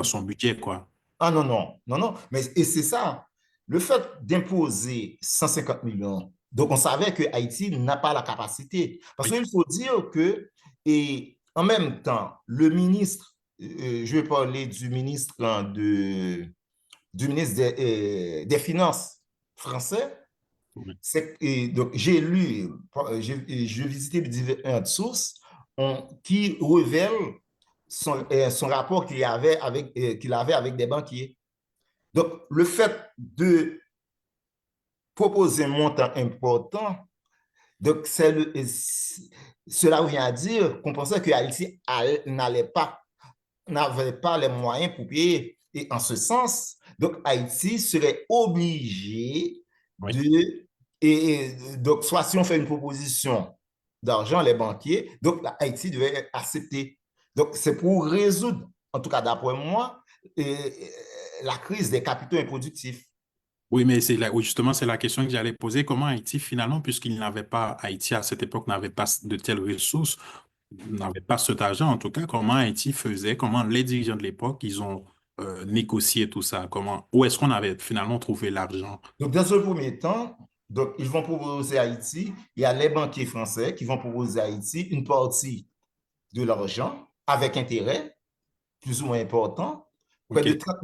son budget, quoi. Ah non, non, non, non. Mais, et c'est ça, le fait d'imposer 150 millions, donc on savait que Haïti n'a pas la capacité. Parce Oui, qu'il faut dire que, et en même temps, le ministre, je vais parler du ministre du ministre des Finances français. oui. Donc, j'ai lu, j'ai visité différentes sources qui révèlent son rapport qu'il avait avec des banquiers. Donc, le fait de proposer un montant important, donc cela vient à dire qu'on pensait que Haïti n'avait pas les moyens pour payer. Et en ce sens, donc Haïti serait obligé Oui. donc soit si on fait une proposition d'argent, les banquiers, donc Haïti devait accepter. Donc c'est pour résoudre, en tout cas d'après moi, la crise des capitaux improductifs. Oui, mais justement, c'est la question que j'allais poser. Comment Haïti, finalement, puisqu'il n'avait pas, Haïti à cette époque n'avait pas de telles ressources, n'avait pas cet argent en tout cas, comment Haïti faisait, comment les dirigeants de l'époque, ils ont négocié tout ça, où est-ce qu'on avait finalement trouvé l'argent? Donc, dans un premier temps, donc, ils vont proposer à Haïti, il y a les banquiers français qui vont proposer à Haïti une partie de l'argent avec intérêt, plus ou moins important, près de OK. 30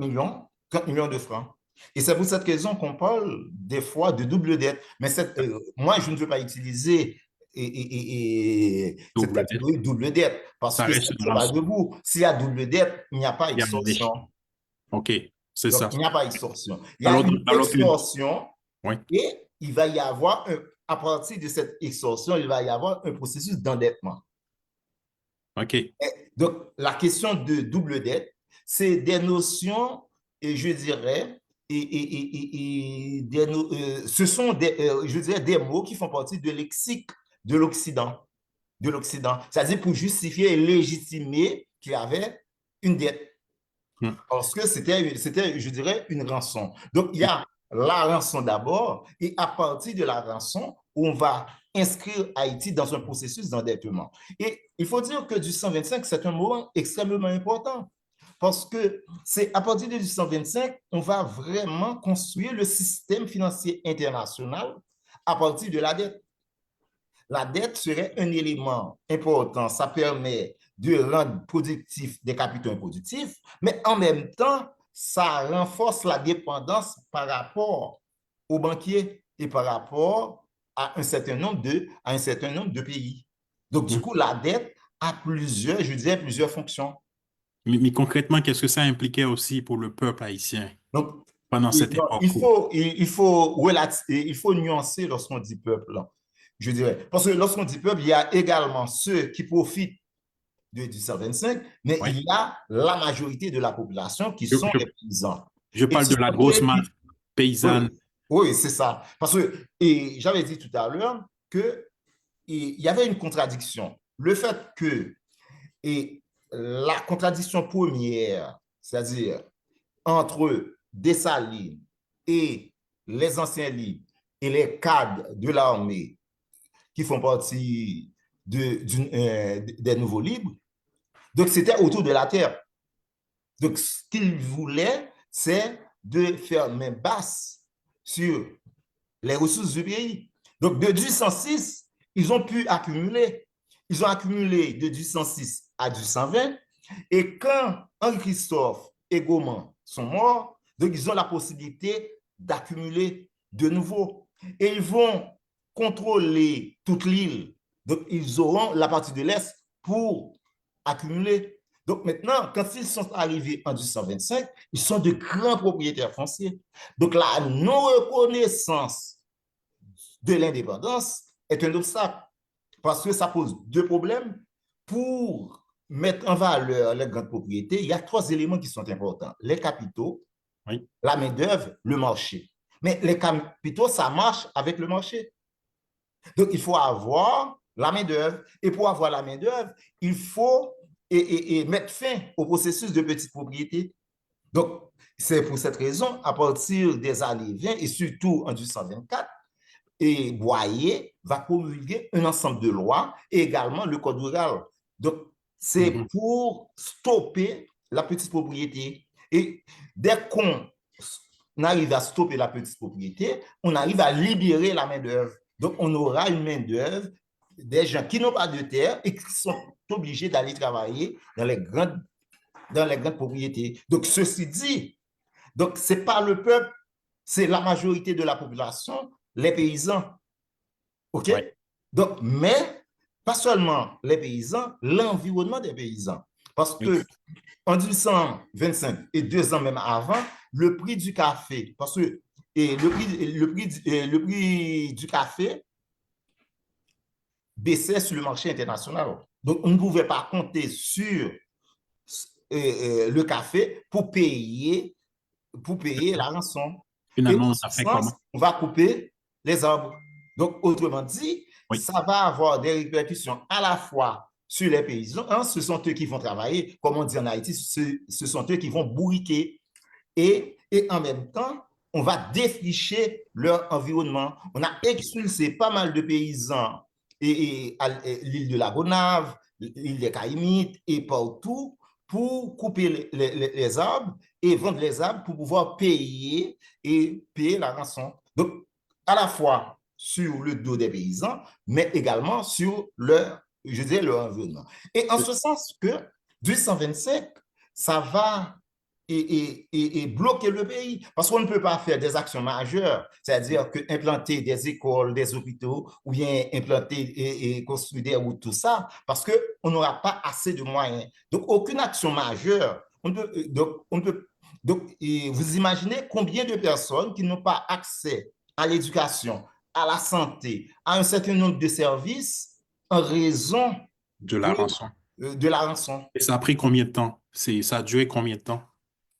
millions de francs. Et c'est pour cette raison qu'on parle des fois de double dette. Mais moi, je ne veux pas utiliser cette Double dette. catégorie double dette parce Ça que ça reste ne une tient pas rançon. debout. S'il y a double dette, il n'y a pas Il y a un extorsion. échec. OK, c'est Donc, ça. il n'y a pas extorsion. Il y a une Alors que, extorsion oui, et il va y avoir, à partir de cette extorsion, il va y avoir un processus d'endettement. OK. Donc, la question de double dette, c'est des notions, et je dirais, ce sont je dirais, des mots qui font partie de lexique de l'Occident. C'est-à-dire pour justifier et légitimer qu'il y avait une dette. Parce que c'était, je dirais, une rançon. Donc, il y a la rançon d'abord, et à partir de la rançon, on va inscrire Haïti dans un processus d'endettement. Et il faut dire que du 125, c'est un moment extrêmement important. Parce que c'est à partir de 1825, on va vraiment construire le système financier international à partir de la dette. La dette serait un élément important. Ça permet de rendre productifs des capitaux improductifs, mais en même temps, ça renforce la dépendance par rapport aux banquiers et par rapport à un certain nombre de pays. Donc, du coup, la dette a plusieurs, je dirais, plusieurs fonctions. Mais concrètement, qu'est-ce que ça impliquait aussi pour le peuple haïtien Donc, pendant cette époque? il faut nuancer lorsqu'on dit peuple, là, je dirais. Parce que lorsqu'on dit peuple, il y a également ceux qui profitent de 1825, mais Oui. il y a la majorité de la population qui sont les paysans. Je parle de la grosse masse paysanne. Oui, c'est ça. Parce que, et j'avais dit tout à l'heure que il y avait une contradiction. Le fait que, et la contradiction première, c'est-à-dire entre Dessalines et les anciens libres et les cadres de l'armée qui font partie des nouveaux libres, donc c'était autour de la terre. Donc ce qu'ils voulaient, c'est de faire main basse sur les ressources du pays. Donc de 1806, ils ont pu accumuler. Ils ont accumulé de 1806 à 1820. Et quand Henri-Christophe et Gaumont sont morts, donc ils ont la possibilité d'accumuler de nouveau. Et ils vont contrôler toute l'île. Donc ils auront la partie de l'Est pour accumuler. Donc maintenant, quand ils sont arrivés en 1825, ils sont de grands propriétaires fonciers. Donc la non-reconnaissance de l'indépendance est un obstacle parce que ça pose deux problèmes. Pour mettre en valeur les grandes propriétés, il y a trois éléments qui sont importants. Les capitaux, oui, la main-d'œuvre, le marché. Mais les capitaux, ça marche avec le marché. Donc, il faut avoir la main-d'œuvre. Et pour avoir la main-d'œuvre, il faut mettre fin au processus de petite propriété. Donc, c'est pour cette raison, à partir des années 20 et surtout en 1824, et Boyer va promulguer un ensemble de lois et également le code rural. Donc, c'est pour stopper la petite propriété. Et dès qu'on arrive à stopper la petite propriété, on arrive à libérer la main-d'œuvre. Donc, on aura une main-d'œuvre des gens qui n'ont pas de terre et qui sont obligés d'aller travailler dans les grandes propriétés. Donc, ceci dit, donc, ce n'est pas le peuple, c'est la majorité de la population, les paysans. OK? Ouais. Donc, mais pas seulement les paysans, l'environnement des paysans. Parce que en 1825 et 2 ans même avant, le prix du café, parce que le prix du café baissait sur le marché international. Donc, on ne pouvait pas compter sur le café pour payer la rançon. Finalement, et ça fait comment? On va couper les arbres. Donc, autrement dit, oui, ça va avoir des répercussions à la fois sur les paysans. Ce sont eux qui vont travailler, comme on dit en Haïti, ce sont eux qui vont bourriquer. Et en même temps, on va défricher leur environnement. On a expulsé pas mal de paysans à l'île de la Gonave, l'île des Caïmites et partout pour couper les arbres et vendre les arbres pour pouvoir payer la rançon. Donc, à la fois sur le dos des paysans, mais également sur leur environnement. Et en ce sens que 1825, ça va bloquer le pays. Parce qu'on ne peut pas faire des actions majeures, c'est-à-dire que implanter des écoles, des hôpitaux, ou bien implanter et construire des routes, tout ça, parce qu'on n'aura pas assez de moyens. Donc, aucune action majeure. Donc, vous imaginez combien de personnes qui n'ont pas accès à l'éducation, à la santé, à un certain nombre de services en raison de la rançon. De la rançon. Et ça a pris combien de temps? Ça a duré combien de temps?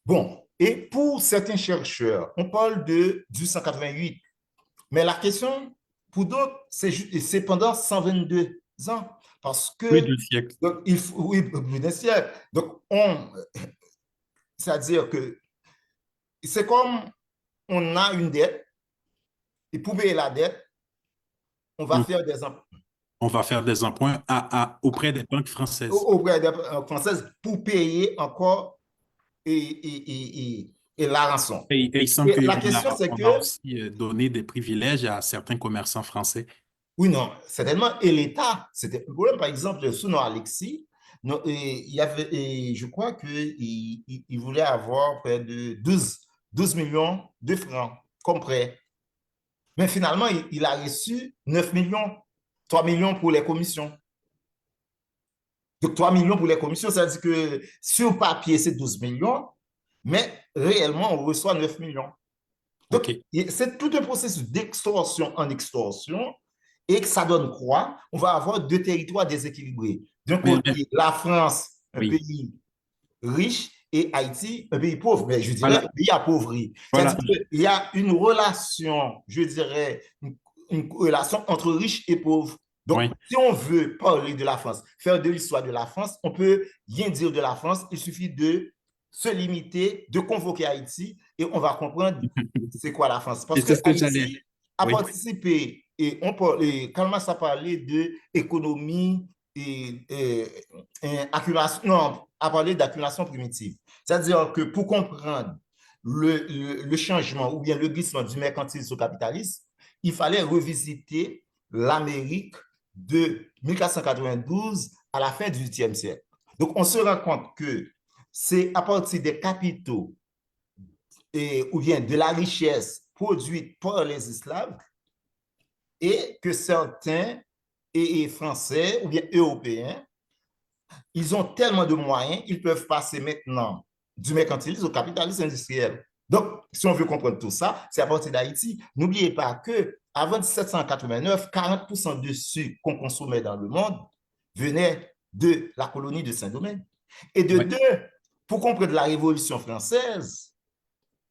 Bon, et pour certains chercheurs, on parle de 1888. Mais la question, pour d'autres, c'est pendant 122 ans. Parce Plus que, d'un siècle. donc, il faut, oui, plus d'un siècle. Donc, c'est-à-dire que c'est comme on a une dette, et pour payer la dette, on va On, faire des emprunts on va faire des emprunts auprès des banques françaises. auprès des Françaises pour payer encore et la rançon. Et il semble Et la qu'on question, a, c'est on a que, aussi donné des privilèges à certains commerçants français. oui, non, certainement, et l'État, c'était le problème. Par exemple, sous nos Alexis, il y avait, et je crois qu'il voulait avoir près de 12 millions de francs comme prêt. Mais finalement, il a reçu 9 millions, 3 millions pour les commissions. Donc, 3 millions pour les commissions, ça veut dire que sur papier, c'est 12 millions, mais réellement, on reçoit 9 millions. Donc, OK. c'est tout un processus d'extorsion en extorsion et que ça donne quoi? On va avoir deux territoires déséquilibrés. D'un Mais côté, la France, un oui, pays riche, et Haïti, un pays pauvre. Mais je dirais voilà, un pays appauvri. voilà. C'est-à-dire qu'il y a une relation, je dirais, une relation entre riches et pauvres. Donc, Oui. si on veut parler de la France, faire de l'histoire de la France, on peut rien dire de la France. Il suffit de se limiter, de convoquer Haïti et on va comprendre c'est quoi la France. Et Parce que c'est ce que j'allais. Haïti a Oui, participé et Karl Marx a parlé d'économie accumulation, non, a parlé d'accumulation primitive. C'est-à-dire que pour comprendre le changement ou bien le glissement du mercantilisme au capitalisme, il fallait revisiter l'Amérique de 1492 à la fin du XVIIIe siècle. Donc, on se rend compte que c'est à partir des capitaux ou bien de la richesse produite par les esclaves et que certains Français ou bien Européens, ils ont tellement de moyens, ils peuvent passer maintenant du mercantilisme au capitalisme industriel. Donc, si on veut comprendre tout ça, c'est à partir d'Haïti. N'oubliez pas que avant 1789, 40% de ce qu'on consommait dans le monde venait de la colonie de Saint-Domingue. Et de oui, deux, pour comprendre la Révolution française,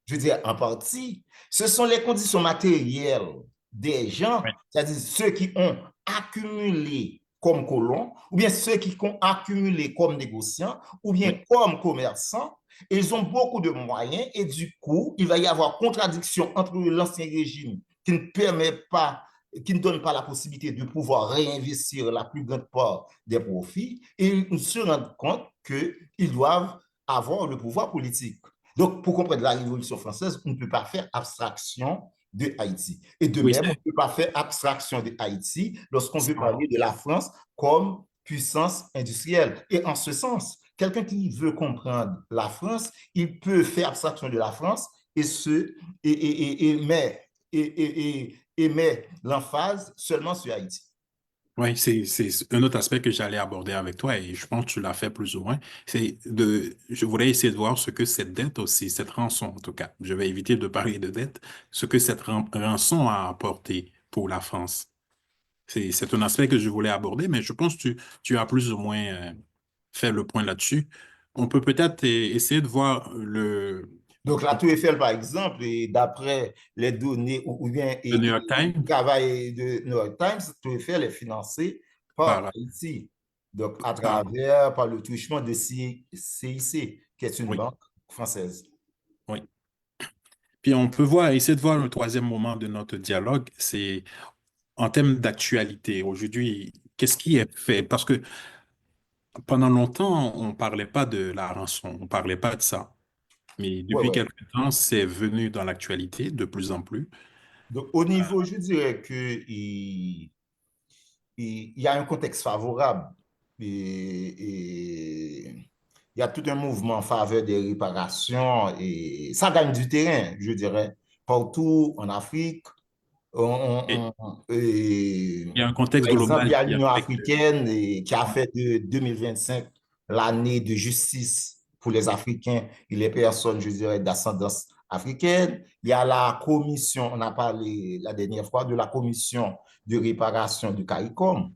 je veux dire en partie, ce sont les conditions matérielles des gens, oui. c'est-à-dire ceux qui ont accumulé comme colons, ou bien ceux qui ont accumulé comme négociants, ou bien Oui. comme commerçants. Ils ont beaucoup de moyens et du coup, il va y avoir contradiction entre l'ancien régime qui ne permet pas, qui ne donne pas la possibilité de pouvoir réinvestir la plus grande part des profits et ils se rendent compte qu'ils doivent avoir le pouvoir politique. Donc, pour comprendre la Révolution française, on ne peut pas faire abstraction de Haïti. Et de Oui, même, on ne peut pas faire abstraction de Haïti lorsqu'on veut parler de la France comme puissance industrielle. Et en ce sens, quelqu'un qui veut comprendre la France, il peut faire abstraction de la France et met l'emphase seulement sur Haïti. oui, c'est un autre aspect que j'allais aborder avec toi et je pense que tu l'as fait plus ou moins. Je voulais essayer de voir ce que cette dette aussi, cette rançon en tout cas, je vais éviter de parler de dette, ce que cette rançon a apporté pour la France. C'est un aspect que je voulais aborder, mais je pense que tu as plus ou moins fait le point là-dessus. On peut peut-être essayer de voir Donc, la Tour Eiffel, par exemple, et d'après les données ou bien le New York le Times travail de New York Times, la Tour Eiffel est financée par par, Haïti. Donc, à par- travers, par le truchement de CIC, qui est une oui, banque française. oui. Puis on peut voir, essayer de voir le troisième moment de notre dialogue, c'est en termes d'actualité. Aujourd'hui, qu'est-ce qui est fait? Parce que pendant longtemps, on ne parlait pas de la rançon, on ne parlait pas de ça. Mais Ouais, depuis ouais. quelque temps, c'est venu dans l'actualité de plus en plus. Donc, au niveau, je dirais que il y a un contexte favorable. Il y a tout un mouvement en faveur des réparations et ça gagne du terrain, je dirais, partout en Afrique. Et Et, il y a un contexte par exemple, il y global a qui l'Union affecte. africaine qui a Ouais, fait de 2025 l'année de justice pour les Africains et les personnes, je dirais, d'ascendance africaine. Il y a la commission, on a parlé la dernière fois de la commission de réparation du CARICOM,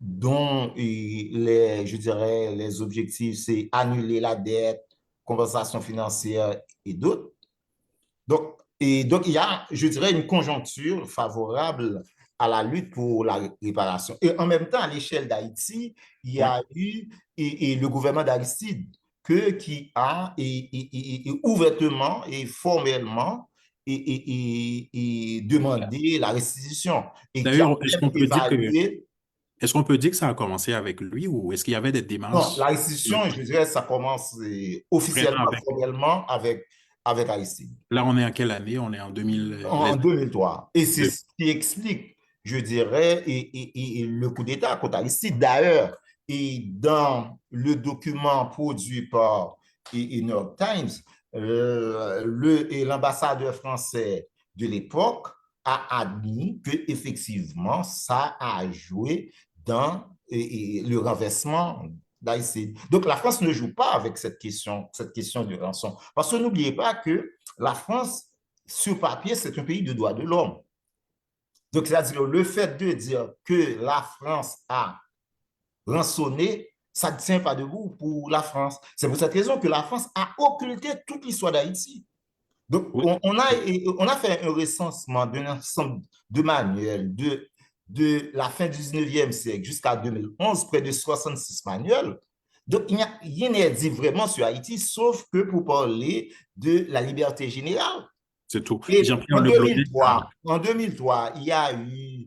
dont je dirais, les objectifs, c'est annuler la dette, compensation financière et d'autres. Donc, il y a, je dirais, une conjoncture favorable à la lutte pour la réparation. Et en même temps, à l'échelle d'Haïti, il y a eu le gouvernement d'Aristide qui a ouvertement et formellement demandé la restitution et qui a D'ailleurs, est-ce même qu'on peut dire que, évalué. est-ce qu'on peut dire que ça a commencé avec lui ou est-ce qu'il y avait des Non, démarches la restitution, je dirais, ça commence vraiment officiellement, avec... formellement avec Aristide. Là, on est en quelle année? On est en 2000, En 2003. Et c'est de- ce qui explique, je dirais, le coup d'État contre Aristide. D'ailleurs, et dans le document produit par New York Times, l'ambassadeur français de l'époque a admis qu'effectivement, ça a joué dans le renversement d'Aristide. Donc, la France ne joue pas avec cette question de rançon. Parce que n'oubliez pas que la France, sur papier, c'est un pays de droits de l'homme. Donc, c'est-à-dire le fait de dire que la France a rançonné, ça ne tient pas debout pour la France. C'est pour cette raison que la France a occulté toute l'histoire d'Haïti. Donc, Oui, on a fait un recensement d'un ensemble de manuels de la fin du 19e siècle jusqu'à 2011, près de 66 manuels. Donc, il n'y a rien à dire vraiment sur Haïti, sauf que pour parler de la liberté générale. c'est tout. Et Jean-Pierre Le Blondet, en 2003, il y a eu,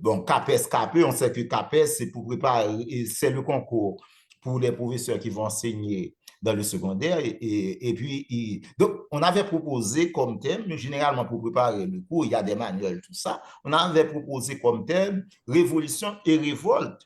bon, CAPES, on sait que CAPES, c'est pour préparer, c'est le concours pour les professeurs qui vont enseigner dans le secondaire. Et puis, donc, on avait proposé comme thème, généralement pour préparer le cours, il y a des manuels, tout ça, on avait proposé comme thème révolution et révolte,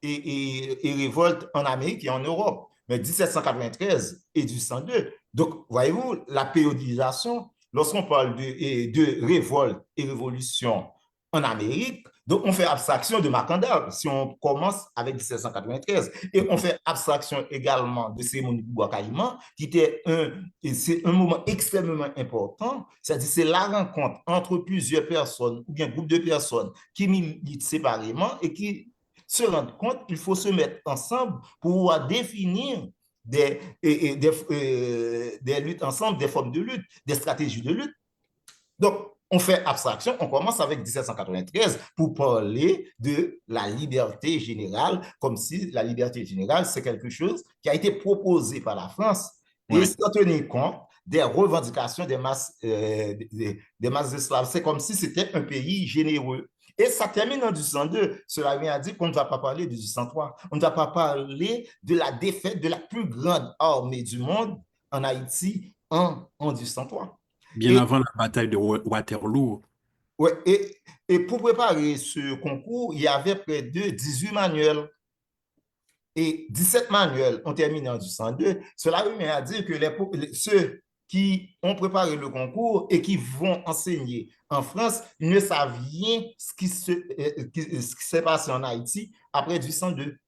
et révolte en Amérique et en Europe, mais 1793 et 1802. Donc, voyez-vous, la périodisation, lorsqu'on parle de révolte et révolution en Amérique, donc on fait abstraction de Macandal, si on commence avec 1793, et on fait abstraction également de cérémonie de Bois-Caïman, qui était c'est un moment extrêmement important, c'est-à-dire c'est la rencontre entre plusieurs personnes, ou bien groupes de personnes qui militent séparément et qui se rendent compte qu'il faut se mettre ensemble pour pouvoir définir des luttes ensemble, des formes de lutte, des stratégies de lutte. Donc, on fait abstraction, on commence avec 1793 pour parler de la liberté générale, comme si la liberté générale, c'est quelque chose qui a été proposé par la France et sans tenir compte des revendications des masses esclaves. C'est comme si c'était un pays généreux. Et ça termine en 1802. Cela vient à dire qu'on ne va pas parler de 1803. On ne va pas parler de la défaite de la plus grande armée du monde en Haïti en 1803. bien avant la bataille de Waterloo. Ouais, et pour préparer ce concours, il y avait près de 18 manuels. Et 17 manuels ont terminé en 1802. Cela vient à dire que ceux qui ont préparé le concours et qui vont enseigner en France ne savent rien ce qui s'est passé en Haïti après 1802.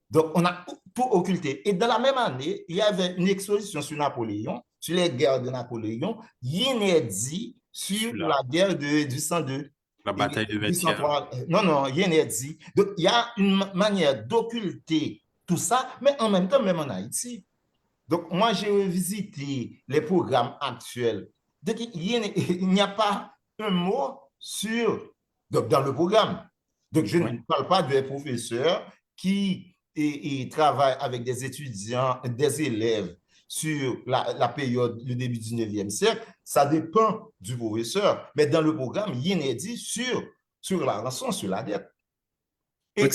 Donc, on a tout occulté. Et dans la même année, il y avait une exposition sur Napoléon, sur les guerres de Napoléon. Rien n'est dit sur la guerre de 1802. La bataille de Vertières. Non, rien n'est dit. Donc, il y a une manière d'occulter tout ça, mais en même temps, même en Haïti. Donc, moi, j'ai visité les programmes actuels. Donc, il n'y a pas un mot dans le programme. Donc, je ne parle pas des professeurs qui travaillent avec des étudiants, des élèves sur la période, le début du 19e siècle. Ça dépend du professeur. Mais dans le programme, rien n'est dit sur la rançon, sur la dette. Et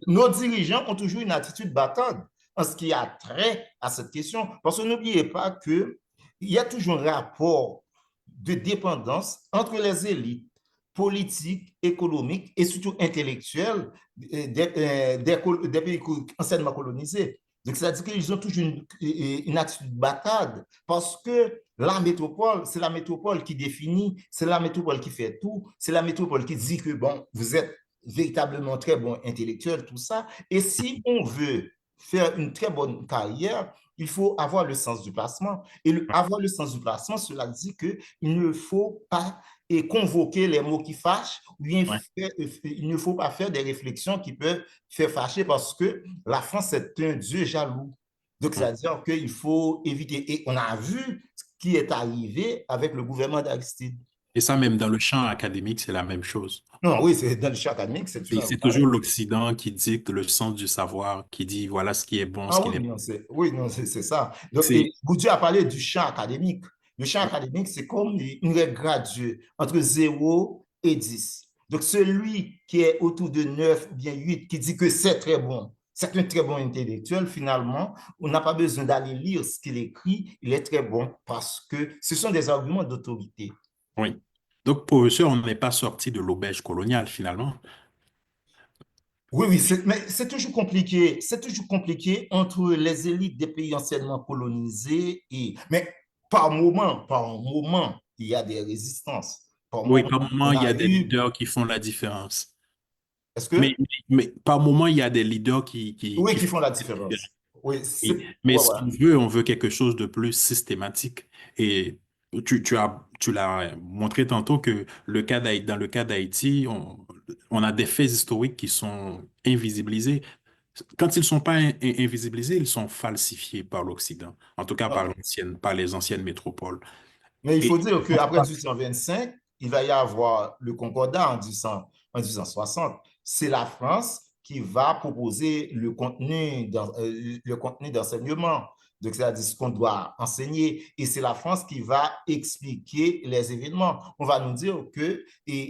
nos dirigeants ont toujours une attitude battante en ce qui a trait à cette question. Parce que n'oubliez pas qu'il y a toujours un rapport de dépendance entre les élites politiques, économiques et surtout intellectuelles des pays anciennement colonisés. Donc, c'est-à-dire qu'ils ont toujours une attitude bâtarde parce que la métropole, c'est la métropole qui définit, c'est la métropole qui fait tout, c'est la métropole qui dit que, bon, vous êtes véritablement très bon intellectuel, tout ça. Et si on veut faire une très bonne carrière, il faut avoir le sens du placement. Et avoir le sens du placement, cela dit qu'il ne faut pas convoquer les mots qui fâchent, ou bien il ne faut pas faire des réflexions qui peuvent faire fâcher parce que la France est un Dieu jaloux. Donc, c'est-à-dire qu'il faut éviter. Et on a vu ce qui est arrivé avec le gouvernement d'Aristide. Et ça, même dans le champ académique, c'est la même chose. Non, oui, c'est dans le champ académique, c'est tout Et à fait c'est pareil. toujours l'Occident qui dicte le sens du savoir, qui dit voilà ce qui est bon, ce Ah qui oui, n'est pas. non, oui, non, c'est ça. Donc, et C'est, Bourdieu a parlé du champ académique. Le champ ouais. académique, c'est comme une règle graduée entre 0 et 10. Donc, celui qui est autour de 9 ou bien 8, qui dit que c'est très bon, c'est un très bon intellectuel, finalement, on n'a pas besoin d'aller lire ce qu'il écrit, il est très bon parce que ce sont des arguments d'autorité. Oui. Donc, pour eux, on n'est pas sorti de l'auberge coloniale, finalement. Oui, oui, mais c'est toujours compliqué entre les élites des pays anciennement colonisés mais par moment, il y a des résistances. Par Oui, moment, par moment, on il y a a des eu, leaders qui font la différence. est-ce Mais, que, mais par moment, il y a des leaders oui, qui qui font font la la différence. différence. Oui, Oui. c'est, Mais ouais, si ouais. on veut quelque chose de plus systématique. Et tu l'as montré tantôt que dans le cas d'Haïti, on a des faits historiques qui sont invisibilisés. Quand ils ne sont pas invisibilisés, ils sont falsifiés par l'Occident, en tout cas Non, par les anciennes métropoles. mais il faut Et dire qu'après 1825, il va y avoir le Concordat en 1860. C'est la France qui va proposer le contenu d'enseignement. Donc, c'est-à-dire ce qu'on doit enseigner. Et c'est la France qui va expliquer les événements. On va nous dire que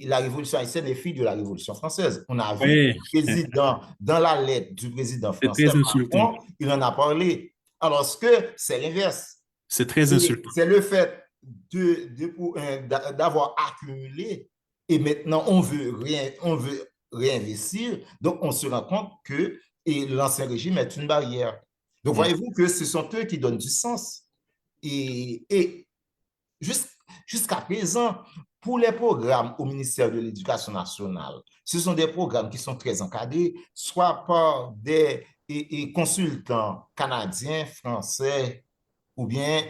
la Révolution haïtienne est fille de la Révolution française. On a vu ouais, le président, dans la lettre du président c'est français très insultant. Macron, il en a parlé. Alors que c'est l'inverse. C'est très insultant. C'est le fait d'avoir accumulé et maintenant on veut réinvestir. Donc, on se rend compte que l'ancien régime est une barrière. Donc, Mm. voyez-vous que ce sont eux qui donnent du sens. Et jusqu'à présent, pour les programmes au ministère de l'Éducation nationale, ce sont des programmes qui sont très encadrés, soit par des consultants canadiens, français, ou bien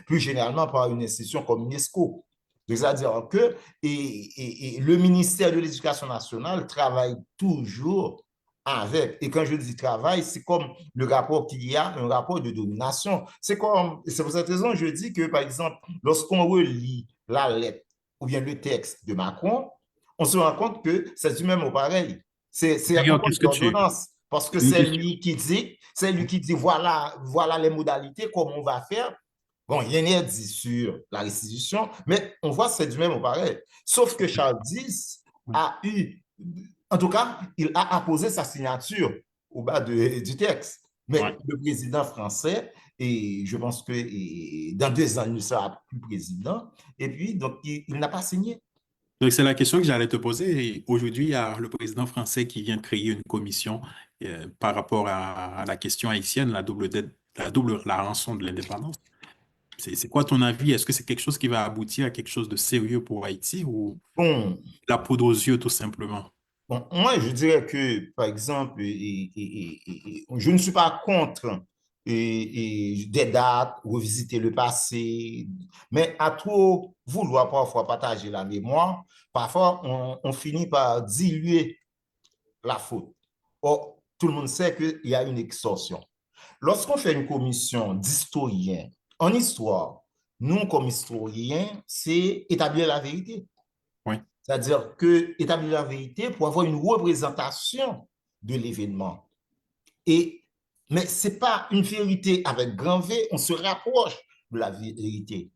plus généralement par une institution comme l'UNESCO. C'est-à-dire que le ministère de l'Éducation nationale travaille toujours avec, et quand je dis travail, c'est comme le rapport qu'il y a, un rapport de domination. C'est pour cette raison que je dis que, par exemple, lorsqu'on relit la lettre ou bien le texte de Macron, on se rend compte que c'est du même au pareil. C'est un D'ailleurs, code d'ordonnance parce que une question. c'est lui qui dit voilà les modalités, comment on va faire. Bon, il y a dit sur la restitution, mais on voit que c'est du même au pareil. Sauf que Charles X a eu, en tout cas, il a apposé sa signature au bas du texte. Ouais. Mais le président français, et je pense que dans 2 ans, il ne sera plus président, et puis, donc, il n'a pas signé. Donc, c'est la question que j'allais te poser. Et aujourd'hui, il y a le président français qui vient de créer une commission par rapport à la question haïtienne, la double dette, la rançon de l'indépendance. C'est quoi ton avis? Est-ce que c'est quelque chose qui va aboutir à quelque chose de sérieux pour Haïti ou Bon, la poudre aux yeux, tout simplement? bon, moi, je dirais que, par exemple, je ne suis pas contre des dates, revisiter le passé, mais à trop vouloir parfois partager la mémoire, parfois on finit par diluer la faute. Or, tout le monde sait qu'il y a une extorsion. Lorsqu'on fait une commission d'historiens en histoire, nous, comme historiens, c'est établir la vérité. Oui. C'est-à-dire que établir la vérité pour avoir une représentation de l'événement. Mais ce n'est pas une vérité avec grand V, on se rapproche de la vérité.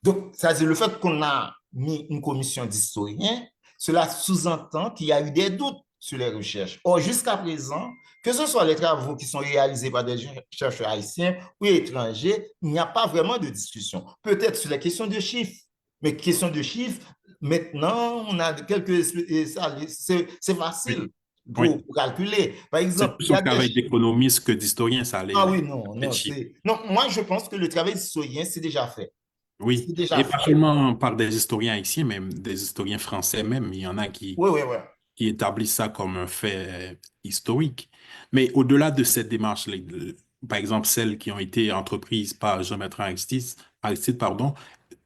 Donc, c'est-à-dire le fait qu'on a mis une commission d'historiens, cela sous-entend qu'il y a eu des doutes sur les recherches. Or, jusqu'à présent, que ce soit les travaux qui sont réalisés par des chercheurs haïtiens ou étrangers, il n'y a pas vraiment de discussion. Peut-être sur les questions de chiffres, mais questions de chiffres, maintenant, on a quelques... C'est facile Oui. Oui. pour calculer. Par C'est exemple, il plus y un a des travail chiffres. d'économiste que d'historien, ça, Ah oui, non, les non, chiffres. non, moi je pense que le travail d'historien, c'est déjà fait. Oui. C'est déjà Et pas fait. seulement par des historiens haïtiens, même des historiens français même. Il y en a Oui, oui, oui. qui établissent ça comme un fait historique. Mais au-delà de cette démarche, par exemple, celles qui ont été entreprises par Jean-Bertrand Aristide, pardon,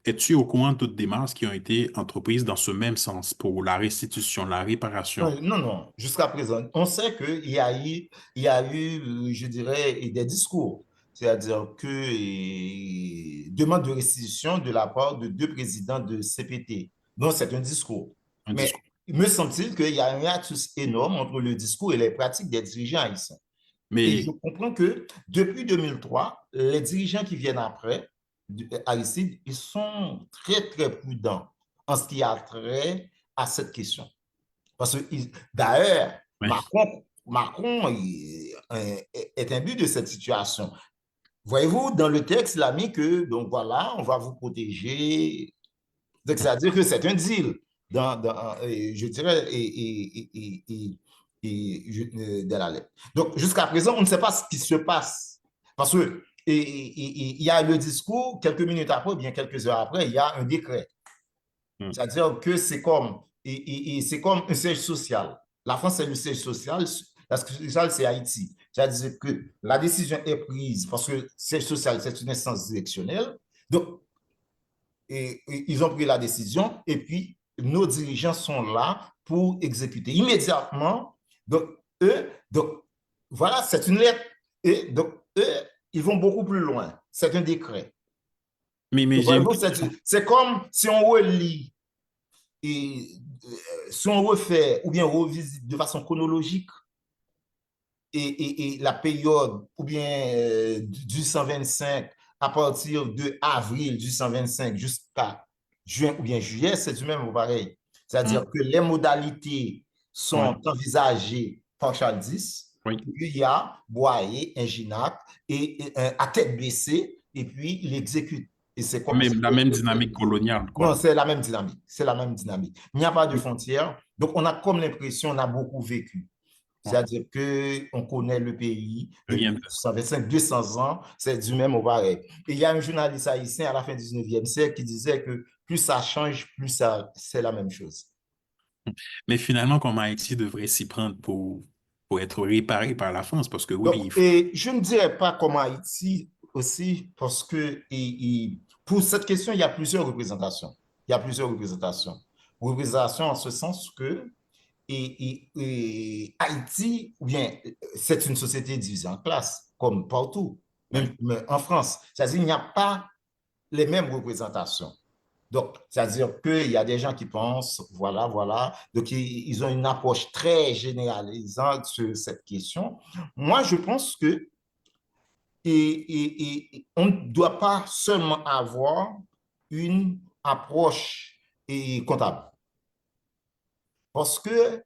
es-tu au courant d'autres démarches qui ont été entreprises dans ce même sens pour la restitution, la réparation? Non, non, jusqu'à présent, on sait il y a eu, je dirais, des discours. C'est-à-dire que demande de restitution de la part de 2 présidents de CPT. Donc, c'est un discours. Un Mais discours. il me semble-t-il qu'il y a un hiatus énorme entre le discours et les pratiques des dirigeants haïtiens. Et je Mais, comprends que depuis 2003, les dirigeants qui viennent après, Haïti, ils sont très, très prudents en ce qui a trait à cette question. Parce que, d'ailleurs, ouais. Macron est imbu de cette situation. Voyez-vous, dans le texte, il a mis que, donc voilà, on va vous protéger. Donc, c'est-à-dire que c'est un deal, je dirais, de la lettre. Donc, jusqu'à présent, on ne sait pas ce qui se passe. Parce que il y a le discours, quelques minutes après, bien quelques heures après, il y a un décret. C'est-à-dire que c'est comme un siège social. La France, c'est le siège social. La siège social, c'est Haïti. C'est-à-dire que la décision est prise parce que le siège social, c'est une instance directionnelle. Donc, ils ont pris la décision et puis nos dirigeants sont là pour exécuter immédiatement. Donc, voilà, c'est une lettre. Et donc, eux, ils vont beaucoup plus loin. C'est un décret. Mais j'ai une C'est comme si on relit et si on refait ou bien revisite de façon chronologique et la période ou bien du 125 à partir de avril du 125 jusqu'à juin ou bien juillet, c'est du même pareil. C'est-à-dire que les modalités sont envisagées par Charles X, Oui. puis il y a Boyer, Inginac, et à tête baissée, et puis il exécute. Et c'est comme la même dynamique coloniale, quoi. Non, c'est la même dynamique. C'est la même dynamique. Il n'y a pas de frontières. Donc, on a comme l'impression, on a beaucoup vécu. C'est-à-dire qu'on connaît le pays depuis 125, 200 ans, c'est du même au pareil. Et il y a un journaliste haïtien à la fin du 19e siècle qui disait que plus ça change, plus c'est la même chose. Mais finalement, comment Haïti devrait s'y prendre pour être réparé par la France? Parce que oui, Donc, et je ne dirais pas comme Haïti aussi, parce que pour cette question, il y a plusieurs représentations. Il y a plusieurs représentations. Représentations en ce sens que Haïti, ou bien, c'est une société divisée en classes, comme partout, même en France. C'est-à-dire qu'il n'y a pas les mêmes représentations. Donc, c'est-à-dire qu'il y a des gens qui pensent, voilà. Donc, ils ont une approche très généralisante sur cette question. Moi, je pense que on ne doit pas seulement avoir une approche comptable. Parce que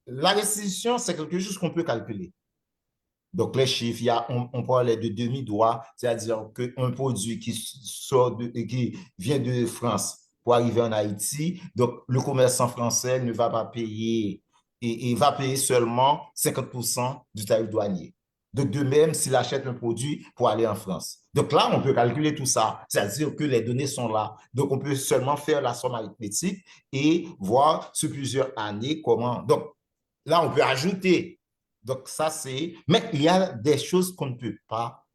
la restitution, c'est quelque chose qu'on peut calculer. Donc, les chiffres, on parlait de demi-droit, c'est-à-dire qu'un produit qui vient de France pour arriver en Haïti, donc le commerçant français ne va pas payer et va payer seulement 50% du tarif douanier. Donc, de même, s'il achète un produit pour aller en France. Donc là, on peut calculer tout ça, c'est-à-dire que les données sont là. Donc, on peut seulement faire la somme arithmétique et voir sur plusieurs années comment. Donc, là, on peut ajouter. Donc, ça, c'est... Mais il y a des choses qu'on ne peut pas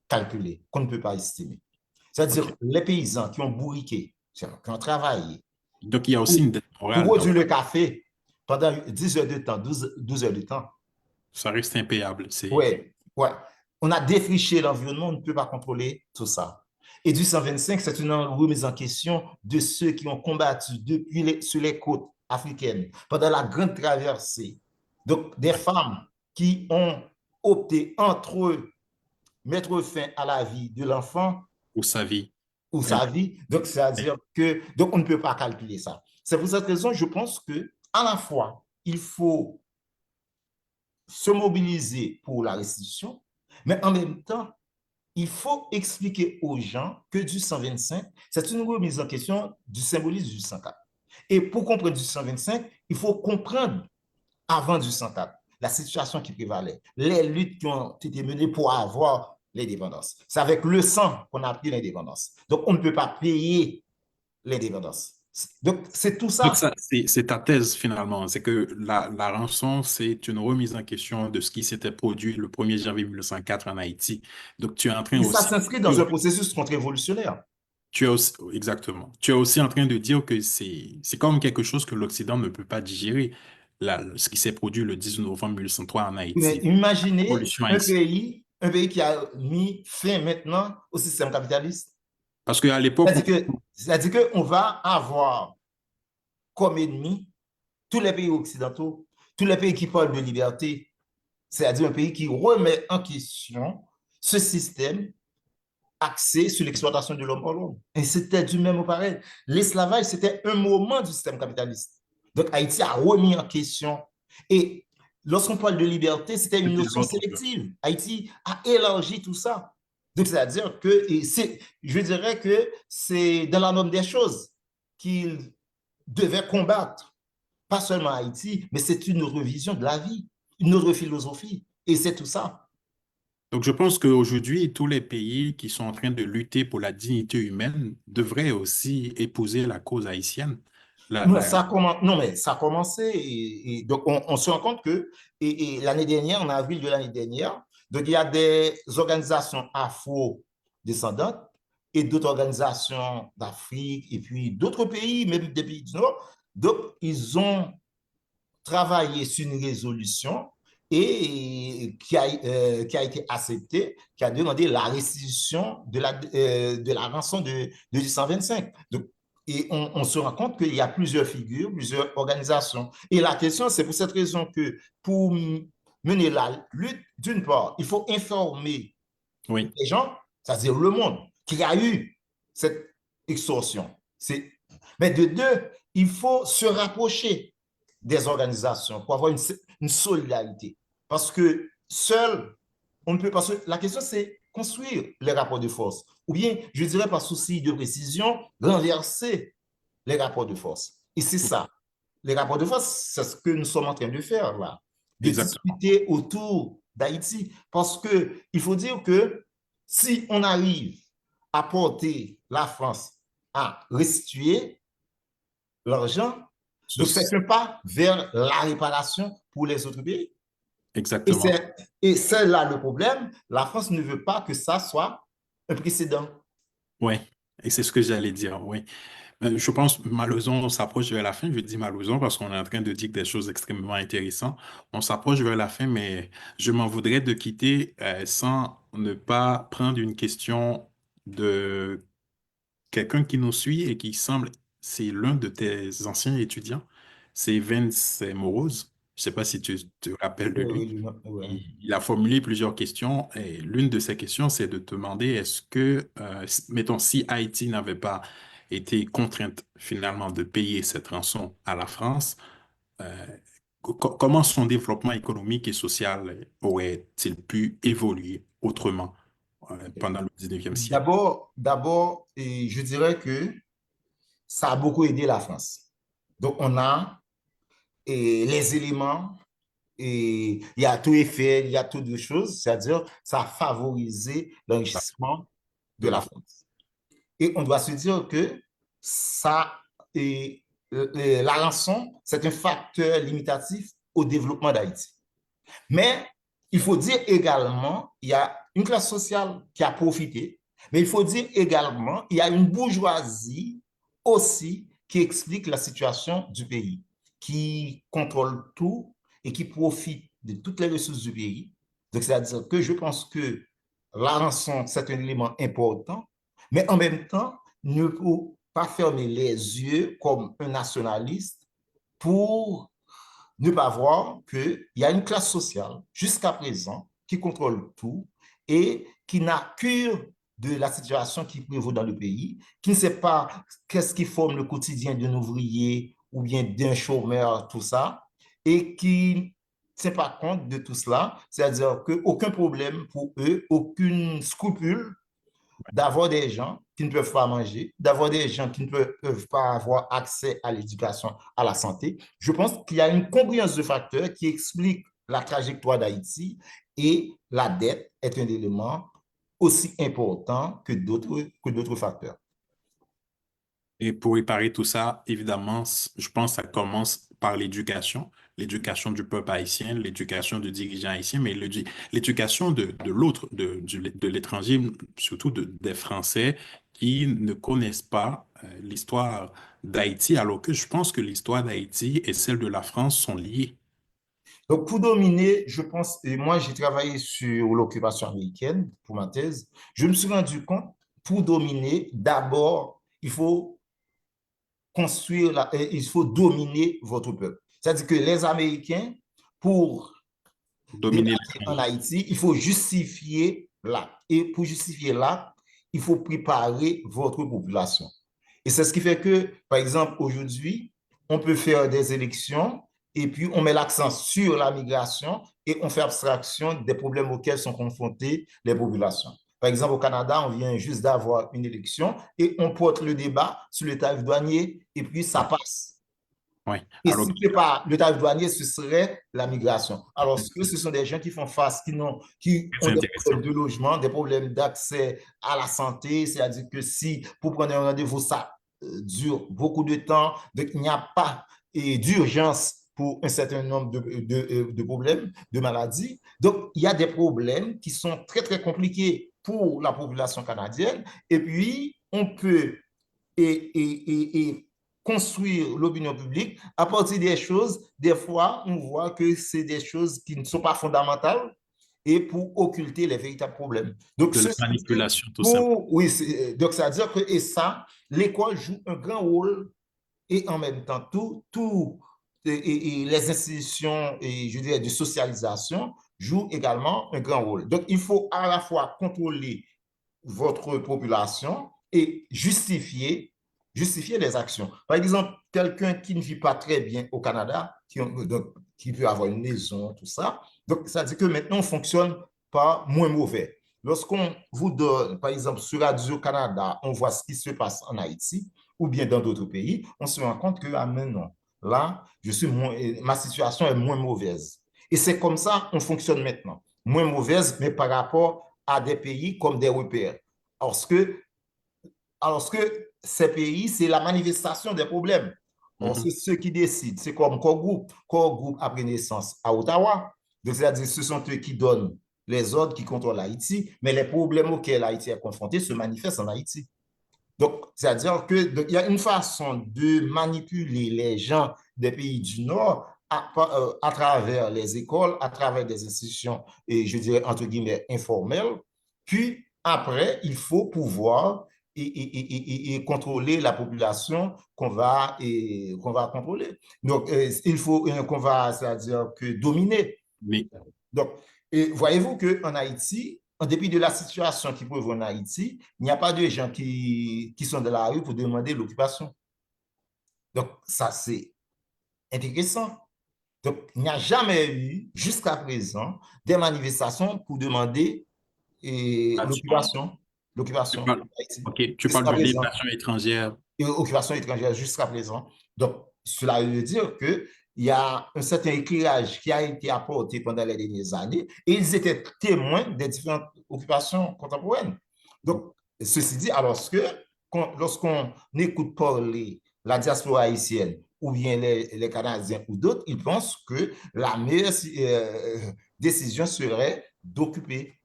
calculer, qu'on ne peut pas estimer. C'est-à-dire les paysans qui ont bourriqué, qui ont travaillé. Donc, il y a aussi une dette morale. Pour produire le café pendant 10 heures de temps, 12 heures de temps. Ça reste impayable. Oui. On a défriché l'environnement, on ne peut pas contrôler tout ça. Et du 125, c'est une remise en question de ceux qui ont combattu sur les côtes africaines pendant la grande traversée. Donc, des femmes qui ont opté entre eux mettre fin à la vie de l'enfant ou sa vie. Donc, c'est-à-dire que on ne peut pas calculer ça. C'est pour cette raison, je pense que à la fois, il faut se mobiliser pour la restitution, mais en même temps, il faut expliquer aux gens que du 125, c'est une remise en question du symbolisme du 104. Et pour comprendre du 125, il faut comprendre avant du 104 la situation qui prévalait, les luttes qui ont été menées pour avoir l'indépendance. C'est avec le sang qu'on a pris l'indépendance. Donc, on ne peut pas payer l'indépendance. Donc, c'est tout ça. Donc, c'est ta thèse finalement. C'est que la rançon, c'est une remise en question de ce qui s'était produit le 1er janvier 1904 en Haïti. Donc, tu es en train Et aussi... ça s'inscrit dans un processus contre-révolutionnaire. Exactement. Tu es aussi en train de dire que c'est comme quelque chose que l'Occident ne peut pas digérer. Ce qui s'est produit le 18 novembre 1903 en Haïti. Mais imaginez un pays qui a mis fin maintenant au système capitaliste. Parce qu'à l'époque, C'est-à-dire qu'on va avoir comme ennemi tous les pays occidentaux, tous les pays qui parlent de liberté, c'est-à-dire un pays qui remet en question ce système axé sur l'exploitation de l'homme par l'homme. Et c'était du même pareil. L'esclavage, c'était un moment du système capitaliste. Donc Haïti a remis en question. Et lorsqu'on parle de liberté, c'était une notion sélective. Haïti a élargi tout ça. Donc c'est-à-dire que, je dirais que c'est dans la norme des choses qu'il devait combattre, pas seulement Haïti, mais c'est une autre vision de la vie, une autre philosophie. Et c'est tout ça. donc je pense qu'aujourd'hui, tous les pays qui sont en train de lutter pour la dignité humaine devraient aussi épouser la cause haïtienne. Non, non, mais ça a commencé. Donc, on se rend compte que l'année dernière, en avril de l'année dernière, donc il y a des organisations afro-descendantes et d'autres organisations d'Afrique et puis d'autres pays, même des pays du Nord. Donc, ils ont travaillé sur une résolution et qui a été acceptée, qui a demandé la restitution de la rançon de 1825. Donc, et on se rend compte qu'il y a plusieurs figures, plusieurs organisations. Et la question, c'est pour cette raison que pour mener la lutte, d'une part, il faut informer les gens, c'est-à-dire le monde, qu'il y a eu cette extorsion. Mais de deux, il faut se rapprocher des organisations pour avoir une solidarité. Parce que seul, on ne peut pas. La question, c'est construire les rapports de force. Ou bien, je dirais par souci de précision, renverser les rapports de force. Et c'est ça. Les rapports de force, c'est ce que nous sommes en train de faire là. De discuter autour d'Haïti. Parce qu'il faut dire que si on arrive à porter la France à restituer l'argent, donc c'est un pas vers la réparation pour les autres pays. Exactement. Et c'est là le problème. La France ne veut pas que ça soit un précédent. Oui, et c'est ce que j'allais dire, oui. Je pense, malheureusement, on s'approche vers la fin. Je dis malheureusement parce qu'on est en train de dire des choses extrêmement intéressantes. On s'approche vers la fin, mais je m'en voudrais de quitter sans ne pas prendre une question de quelqu'un qui nous suit et qui semble, c'est l'un de tes anciens étudiants, c'est Vince Moroz. Je ne sais pas si tu te rappelles de lui. Il a formulé plusieurs questions et l'une de ces questions, c'est de te demander est-ce que, mettons, si Haïti n'avait pas été contrainte finalement de payer cette rançon à la France, euh, comment son développement économique et social aurait-il pu évoluer autrement pendant le 19e siècle? D'abord, je dirais que ça a beaucoup aidé la France. Donc, on a les éléments, et il y a tout effet, il y a toutes de choses, c'est-à-dire ça a favorisé l'enrichissement de la France. Et on doit se dire que ça, la rançon, c'est un facteur limitatif au développement d'Haïti. Mais il faut dire également, il y a une classe sociale qui a profité, mais il faut dire également, il y a une bourgeoisie aussi qui explique la situation du pays, qui contrôle tout et qui profite de toutes les ressources du pays. Donc, c'est-à-dire que je pense que la rançon, c'est un élément important, mais en même temps, ne faut pas fermer les yeux comme un nationaliste pour ne pas voir qu'il y a une classe sociale jusqu'à présent qui contrôle tout et qui n'a cure de la situation qui prévaut dans le pays, qui ne sait pas qu'est-ce qui forme le quotidien d'un ouvrier ou bien d'un chômeur, tout ça, et qui ne tient pas compte de tout cela, c'est-à-dire qu'aucun problème pour eux, aucune scrupule d'avoir des gens qui ne peuvent pas manger, d'avoir des gens qui ne peuvent pas avoir accès à l'éducation, à la santé. Je pense qu'il y a une confluence de facteurs qui explique la trajectoire d'Haïti et la dette est un élément aussi important que d'autres facteurs. Et pour réparer tout ça, évidemment, je pense que ça commence par l'éducation du peuple haïtien, l'éducation du dirigeant haïtien, mais l'éducation de l'autre, de l'étranger, surtout des Français qui ne connaissent pas l'histoire d'Haïti, alors que je pense que l'histoire d'Haïti et celle de la France sont liées. Donc, pour dominer, je pense, et moi j'ai travaillé sur l'occupation américaine pour ma thèse, je me suis rendu compte pour dominer, d'abord, il faut construire, il faut dominer votre peuple. C'est-à-dire que les Américains, pour Dominer débarquer en l'étranger. Haïti, il faut justifier l'acte. Et pour justifier l'acte, il faut préparer votre population. Et c'est ce qui fait que, par exemple, aujourd'hui, on peut faire des élections et puis on met l'accent sur la migration et on fait abstraction des problèmes auxquels sont confrontées les populations. Par exemple, au Canada, on vient juste d'avoir une élection et on porte le débat sur le tarif douanier et puis ça passe. Oui. Et Alors, si ce n'est pas le tarif douanier, ce serait la migration. Alors que ce sont des gens qui font face, qui ont c'est des intéressant. problèmes de logement, des problèmes d'accès à la santé, c'est-à-dire que si pour prendre un rendez-vous, ça dure beaucoup de temps, donc il n'y a pas d'urgence pour un certain nombre de problèmes, de maladies. Donc, il y a des problèmes qui sont très, très compliqués pour la population canadienne. Et puis, on peut et construire l'opinion publique à partir des choses, des fois, on voit que c'est des choses qui ne sont pas fondamentales et pour occulter les véritables problèmes. Donc, De la manipulation, tout simplement. oui, donc ça veut dire que, et ça, l'école joue un grand rôle et en même temps, et les institutions, et je dirais, de socialisation jouent également un grand rôle. Donc, il faut à la fois contrôler votre population et justifier les actions. Par exemple, quelqu'un qui ne vit pas très bien au Canada, qui peut avoir une maison, tout ça, donc ça dit que maintenant on fonctionne pas moins mauvais. Lorsqu'on vous donne, par exemple, sur Radio-Canada, on voit ce qui se passe en Haïti ou bien dans d'autres pays, on se rend compte que ah, maintenant, là, ma situation est moins mauvaise. Et c'est comme ça qu'on fonctionne maintenant. Moins mauvaise, mais par rapport à des pays comme des repères. Alors que ces pays, c'est la manifestation des problèmes. Alors, c'est ceux qui décident. C'est comme Core Group a pris naissance à Ottawa. Donc, c'est-à-dire ce sont eux qui donnent les ordres qui contrôlent Haïti, mais les problèmes auxquels Haïti est confronté se manifestent en Haïti. Donc, c'est-à-dire qu'il y a une façon de manipuler les gens des pays du Nord à travers les écoles, à travers des institutions, et je dirais entre guillemets informelles. Puis, après, il faut pouvoir et contrôler la population qu'on va contrôler. Donc, il faut qu'on va, c'est-à-dire que dominer. Mais, Donc, voyez-vous qu'en Haïti, en dépit de la situation qui prévaut en Haïti, il n'y a pas de gens qui sont dans la rue pour demander l'occupation. Donc, ça, c'est intéressant. Donc, il n'y a jamais eu, jusqu'à présent, des manifestations pour demander l'occupation. tu L'occupation. parles, ok, tu parles Jusqu'à de présent. l'invasion étrangère. Et occupation étrangère jusqu'à présent. Donc, cela veut dire qu'il y a un certain éclairage qui a été apporté pendant les dernières années et ils étaient témoins des différentes occupations contemporaines. Donc, ceci dit, lorsqu'on écoute parler la diaspora haïtienne ou bien les Canadiens ou d'autres, ils pensent que la meilleure décision serait d'occuper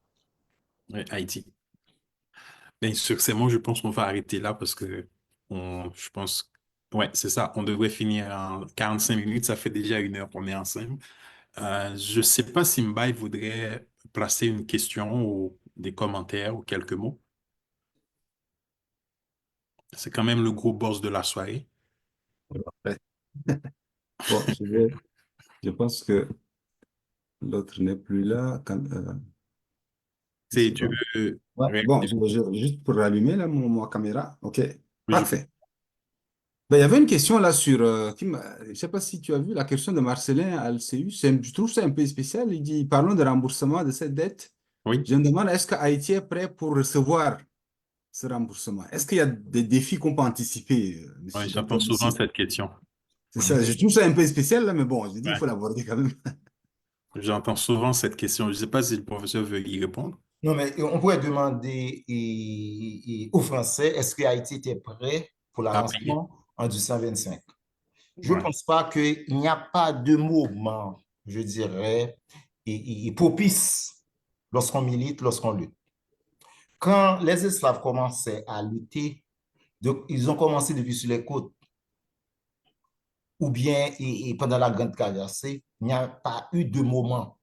Haïti. Bien, sur ces mots, je pense qu'on va arrêter là parce que je pense, ouais, c'est ça. On devrait finir en 45 minutes. Ça fait déjà 1 heure qu'on est ensemble. Je ne sais pas si Mbaye voudrait placer une question ou des commentaires ou quelques mots. C'est quand même le gros boss de la soirée. Ouais. Bon, je pense que l'autre n'est plus là. Je sais Tu pas. veux Ouais. Bon, réagir? juste pour rallumer là, ma caméra. OK, Oui, parfait. Ben, il y avait une question là sur, je ne sais pas si tu as vu la question de Marcelin à LCU. Je trouve ça un peu spécial. Il dit, parlons de remboursement de cette dette. oui, Je me demande, est-ce que Haïti est prêt pour recevoir ce remboursement? Est-ce qu'il y a des défis qu'on peut anticiper, oui, monsieur le j'entends docteur souvent Lucie? cette question. C'est ça, je trouve ça un peu spécial là, mais bon, je dis, il Ouais. faut l'aborder quand même. J'entends souvent cette question. Je ne sais pas si le professeur veut y répondre. Non, mais on pourrait demander aux Français, est-ce que Haïti était prêt pour À payer. l'avancement en 1825? Je ne Ouais. pense pas qu'il n'y a pas de moment, je dirais, propice lorsqu'on milite, lorsqu'on lutte. Quand les esclaves commençaient à lutter, donc ils ont commencé depuis sur les côtes, ou bien pendant la Grande Traversée, il n'y a pas eu de moment.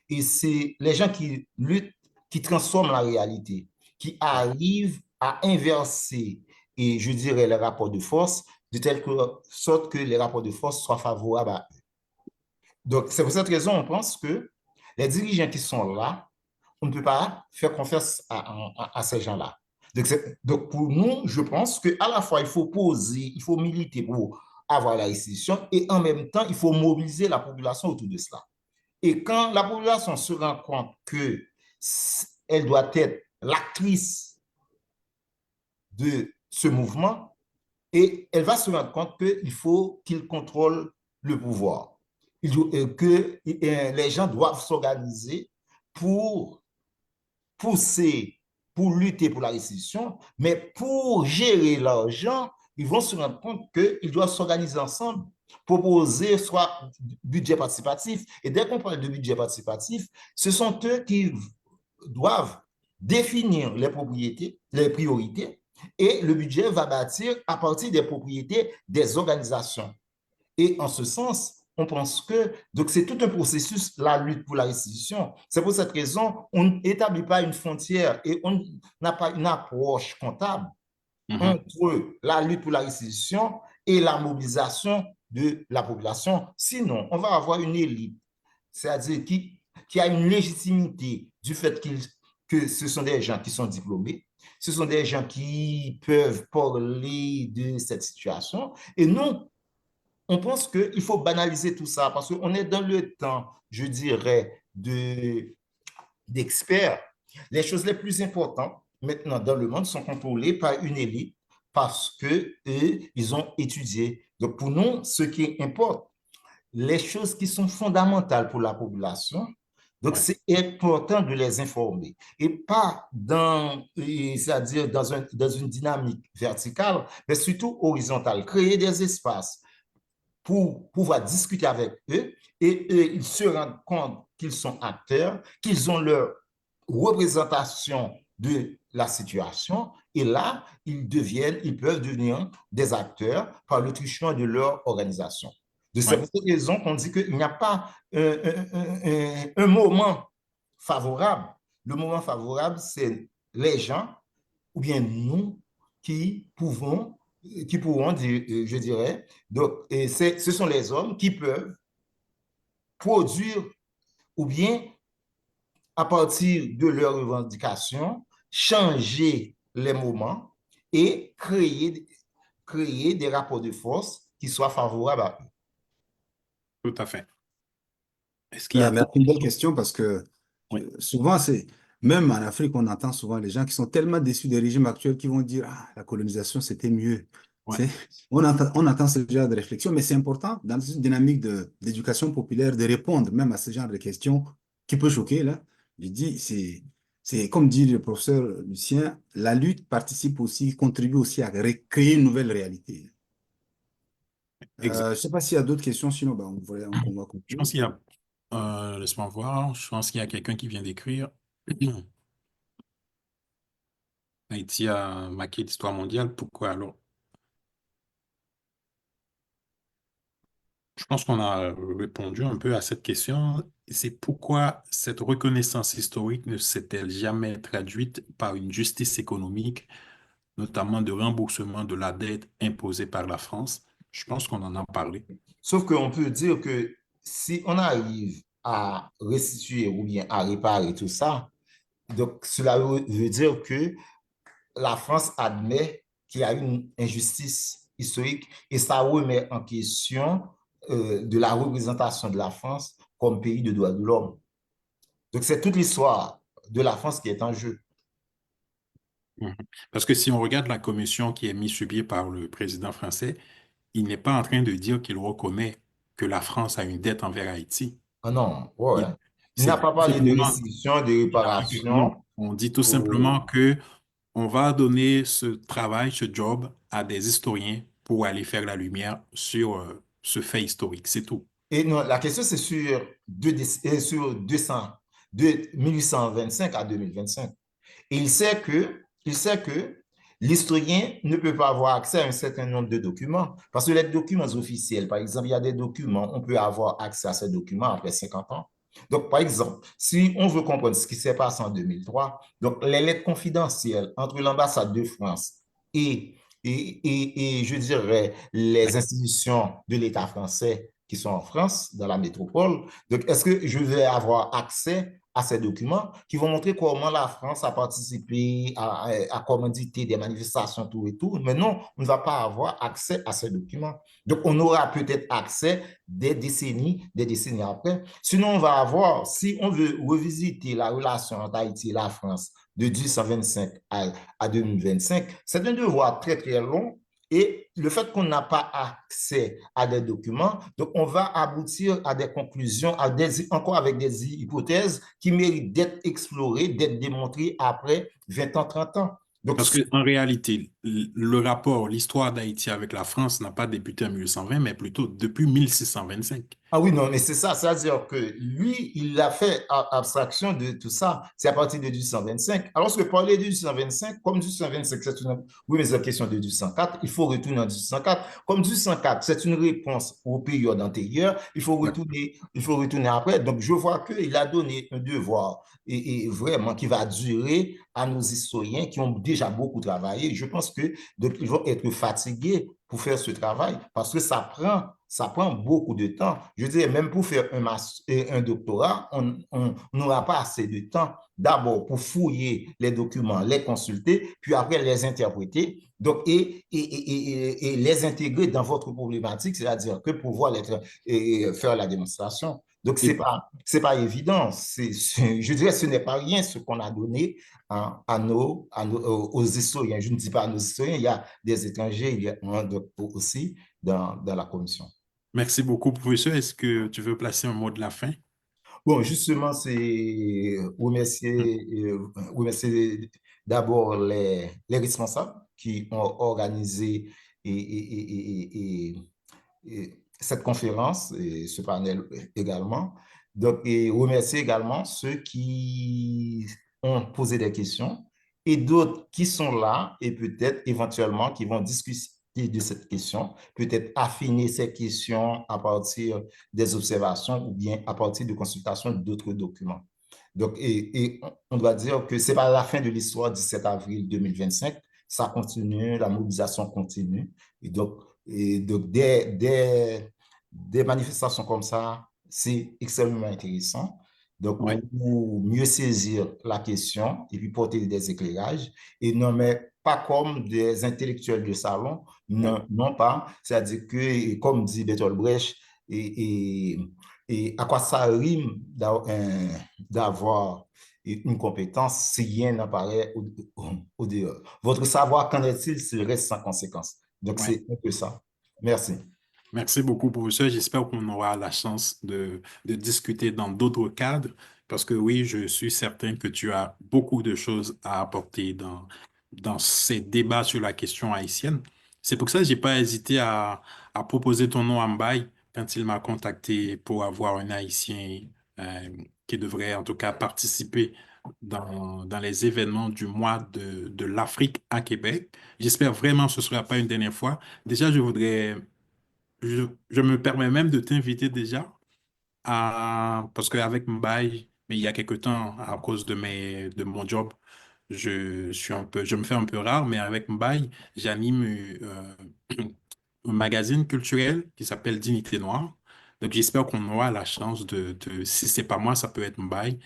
Et c'est les gens qui luttent, qui transforment la réalité, qui arrivent à inverser, et je dirais, les rapports de force, de telle sorte que les rapports de force soient favorables à eux. Donc, c'est pour cette raison, on pense que les dirigeants qui sont là, on ne peut pas faire confiance à ces gens-là. Donc, pour nous, je pense qu'à la fois, il faut poser, il faut militer pour avoir la restitution et en même temps, il faut mobiliser la population autour de cela. Et quand la population se rend compte qu'elle doit être l'actrice de ce mouvement, et elle va se rendre compte qu'il faut qu'il contrôle le pouvoir. Que les gens doivent s'organiser pour pousser, pour lutter pour la restitution, mais pour gérer l'argent, ils vont se rendre compte qu'ils doivent s'organiser ensemble, proposer soit budget participatif. Et dès qu'on parle de budget participatif, ce sont eux qui doivent définir les propriétés, les priorités, et le budget va bâtir à partir des propriétés des organisations. Et en ce sens, on pense que donc c'est tout un processus, la lutte pour la restitution. C'est pour cette raison, on n'établit pas une frontière et on n'a pas une approche comptable entre la lutte pour la restitution et la mobilisation de la population. Sinon, on va avoir une élite, c'est-à-dire qui a une légitimité du fait que ce sont des gens qui sont diplômés, ce sont des gens qui peuvent parler de cette situation. Et non, on pense qu'il faut banaliser tout ça parce qu'on est dans le temps, je dirais, d'experts. Les choses les plus importantes maintenant dans le monde sont contrôlées par une élite parce qu'eux, ils ont étudié. Donc pour nous, ce qui importe, les choses qui sont fondamentales pour la population, donc c'est important de les informer et pas c'est-à-dire dans une dynamique verticale, mais surtout horizontale. Créer des espaces pour pouvoir discuter avec eux et ils se rendent compte qu'ils sont acteurs, qu'ils ont leur représentation de la situation et là, ils peuvent devenir des acteurs par le truchement de leur organisation. De cette raison qu'on dit qu'il n'y a pas un moment favorable. Le moment favorable, c'est les gens ou bien nous qui pourront, je dirais, donc, ce sont les hommes qui peuvent produire ou bien, à partir de leurs revendications, changer les moments et créer des rapports de force qui soient favorables à eux. Tout à fait. Est-ce qu'il y a Une belle question parce que souvent, même en Afrique, on entend souvent les gens qui sont tellement déçus des régimes actuels qui vont dire ah, la colonisation, c'était mieux. On entend ce genre de réflexion, mais c'est important dans une dynamique d'éducation populaire de répondre même à ce genre de questions qui peut choquer. Là. Je dis, c'est comme dit le professeur Lucien, la lutte participe aussi, contribue aussi à créer une nouvelle réalité. Je ne sais pas s'il y a d'autres questions, sinon on va conclure. Je pense qu'il y a, laisse-moi voir, je pense qu'il y a quelqu'un qui vient d'écrire. Haïti a marqué l'histoire mondiale, pourquoi alors? Je pense qu'on a répondu un peu à cette question. C'est pourquoi cette reconnaissance historique ne s'est-elle jamais traduite par une justice économique, notamment de remboursement de la dette imposée par la France? Je pense qu'on en a parlé. Sauf qu'on peut dire que si on arrive à restituer ou bien à réparer tout ça, donc cela veut dire que la France admet qu'il y a une injustice historique et ça remet en question de la représentation de la France comme pays de droits de l'homme. Donc, c'est toute l'histoire de la France qui est en jeu. Parce que si on regarde la commission qui est mise sur pied par le président français, il n'est pas en train de dire qu'il reconnaît que la France a une dette envers Haïti. Ah non, ouais. Il C'est n'a pas parlé de restitution, de réparation. non, on dit tout simplement que on va donner ce travail, ce job à des historiens pour aller faire la lumière sur ce fait historique, c'est tout. Et non, la question, c'est sur 200, de 1825 à 2025. Et il sait que l'historien ne peut pas avoir accès à un certain nombre de documents. Parce que les documents officiels, par exemple, il y a des documents, on peut avoir accès à ces documents après 50 ans. Donc, par exemple, si on veut comprendre ce qui s'est passé en 2003, donc les lettres confidentielles entre l'ambassade de France et, et je dirais les institutions de l'État français qui sont en France, dans la métropole, donc est-ce que je vais avoir accès à ces documents qui vont montrer comment la France a participé à commanditer des manifestations, tout et tout, mais non, on ne va pas avoir accès à ces documents. Donc, on aura peut-être accès des décennies après. Sinon, on va avoir, si on veut revisiter la relation entre Haïti et la France de 1825 à 2025, c'est un devoir très, très long. Et le fait qu'on n'a pas accès à des documents, donc on va aboutir à des conclusions, encore avec des hypothèses qui méritent d'être explorées, d'être démontrées après 20 ans, 30 ans. Donc, Parce qu'en réalité, le rapport, l'histoire d'Haïti avec la France n'a pas débuté en 1820, mais plutôt depuis 1625. ah oui, non, mais c'est ça, c'est-à-dire que lui, il a fait abstraction de tout ça, c'est à partir de 1825. Alors que parler de 1825, comme 1825, c'est une, oui, mais c'est la question de 1804, il faut retourner en 1804. Comme 1804, c'est une réponse aux périodes antérieures, il faut retourner après. Donc, je vois qu'il a donné un devoir et vraiment qui va durer à nos historiens qui ont déjà beaucoup travaillé. Je pense que donc, ils vont être fatigués pour faire ce travail parce que ça prend beaucoup de temps. Je dirais, même pour faire un doctorat, on n'aura pas assez de temps d'abord pour fouiller les documents, les consulter, puis après les interpréter donc, et les intégrer dans votre problématique, c'est-à-dire que pouvoir faire la démonstration. Donc, c'est pas évident. Je dirais, ce n'est pas rien ce qu'on a donné aux historiens. Je ne dis pas à nos historiens, il y a des étrangers, il y a aussi dans la commission. Merci beaucoup, professeur. Est-ce que tu veux placer un mot de la fin? Bon, justement, c'est remercier d'abord les responsables qui ont organisé cette conférence et ce panel également. Donc, et remercier également ceux qui ont posé des questions et d'autres qui sont là et peut-être éventuellement qui vont discuter de cette question, peut-être affiner ces questions à partir des observations ou bien à partir de consultations d'autres documents. Donc, et on doit dire que ce n'est pas la fin de l'histoire du 7 avril 2025, ça continue, la mobilisation continue. Et donc des manifestations comme ça, c'est extrêmement intéressant. Donc, Ouais. pour mieux saisir la question et puis porter des éclairages, et non, mais pas comme des intellectuels de salon, non, non pas. C'est-à-dire que, comme dit Bertolt Brecht, et à quoi ça rime d'avoir une compétence si rien n'apparaît au dehors? Votre savoir, qu'en est-il s'il reste sans conséquence? Donc, Ouais. c'est un peu ça. Merci. Merci beaucoup, professeur. J'espère qu'on aura la chance de discuter dans d'autres cadres, parce que oui, je suis certain que tu as beaucoup de choses à apporter dans ces débats sur la question haïtienne. C'est pour ça que j'ai pas hésité à proposer ton nom à Mbaye quand il m'a contacté pour avoir un Haïtien qui devrait en tout cas participer dans les événements du mois de l'Afrique à Québec. J'espère vraiment que ce ne sera pas une dernière fois. Déjà, je me permets même de t'inviter déjà parce qu'avec Mbaye, mais il y a quelque temps, à cause de mon job, je me fais un peu rare, mais avec Mbaye, j'anime un magazine culturel qui s'appelle Dignité Noire. Donc, j'espère qu'on aura la chance si c'est pas moi, ça peut être Mbaye.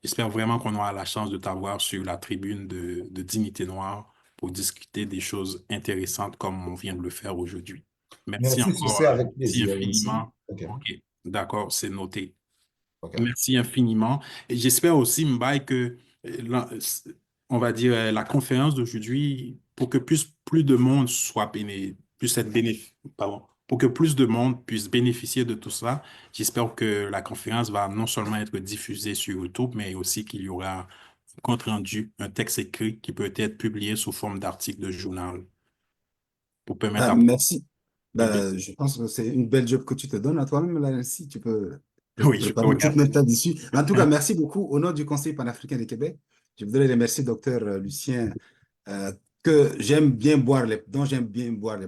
J'espère vraiment qu'on aura la chance de t'avoir sur la tribune de Dignité Noire pour discuter des choses intéressantes comme on vient de le faire aujourd'hui. Merci Merci, ce encore, serait avec merci plaisir aussi. infiniment. OK. OK, d'accord, c'est noté. OK. Merci infiniment. Et j'espère aussi, Mbaye, que, on va dire, la conférence d'aujourd'hui, pour que plus de monde puisse être pardon, pour que plus de monde puisse bénéficier de tout ça, j'espère que la conférence va non seulement être diffusée sur YouTube, mais aussi qu'il y aura un compte rendu, un texte écrit qui peut être publié sous forme d'article de journal pour permettre Ah, à merci. plus de... Je pense que c'est une belle job que tu te donnes à toi-même, là, si tu peux Oui, je préparer toute regarde. notre dessus. Mais en tout cas, merci beaucoup. Au nom du Conseil panafricain du Québec, je voudrais remercier docteur Lucien, euh, dont j'aime bien boire les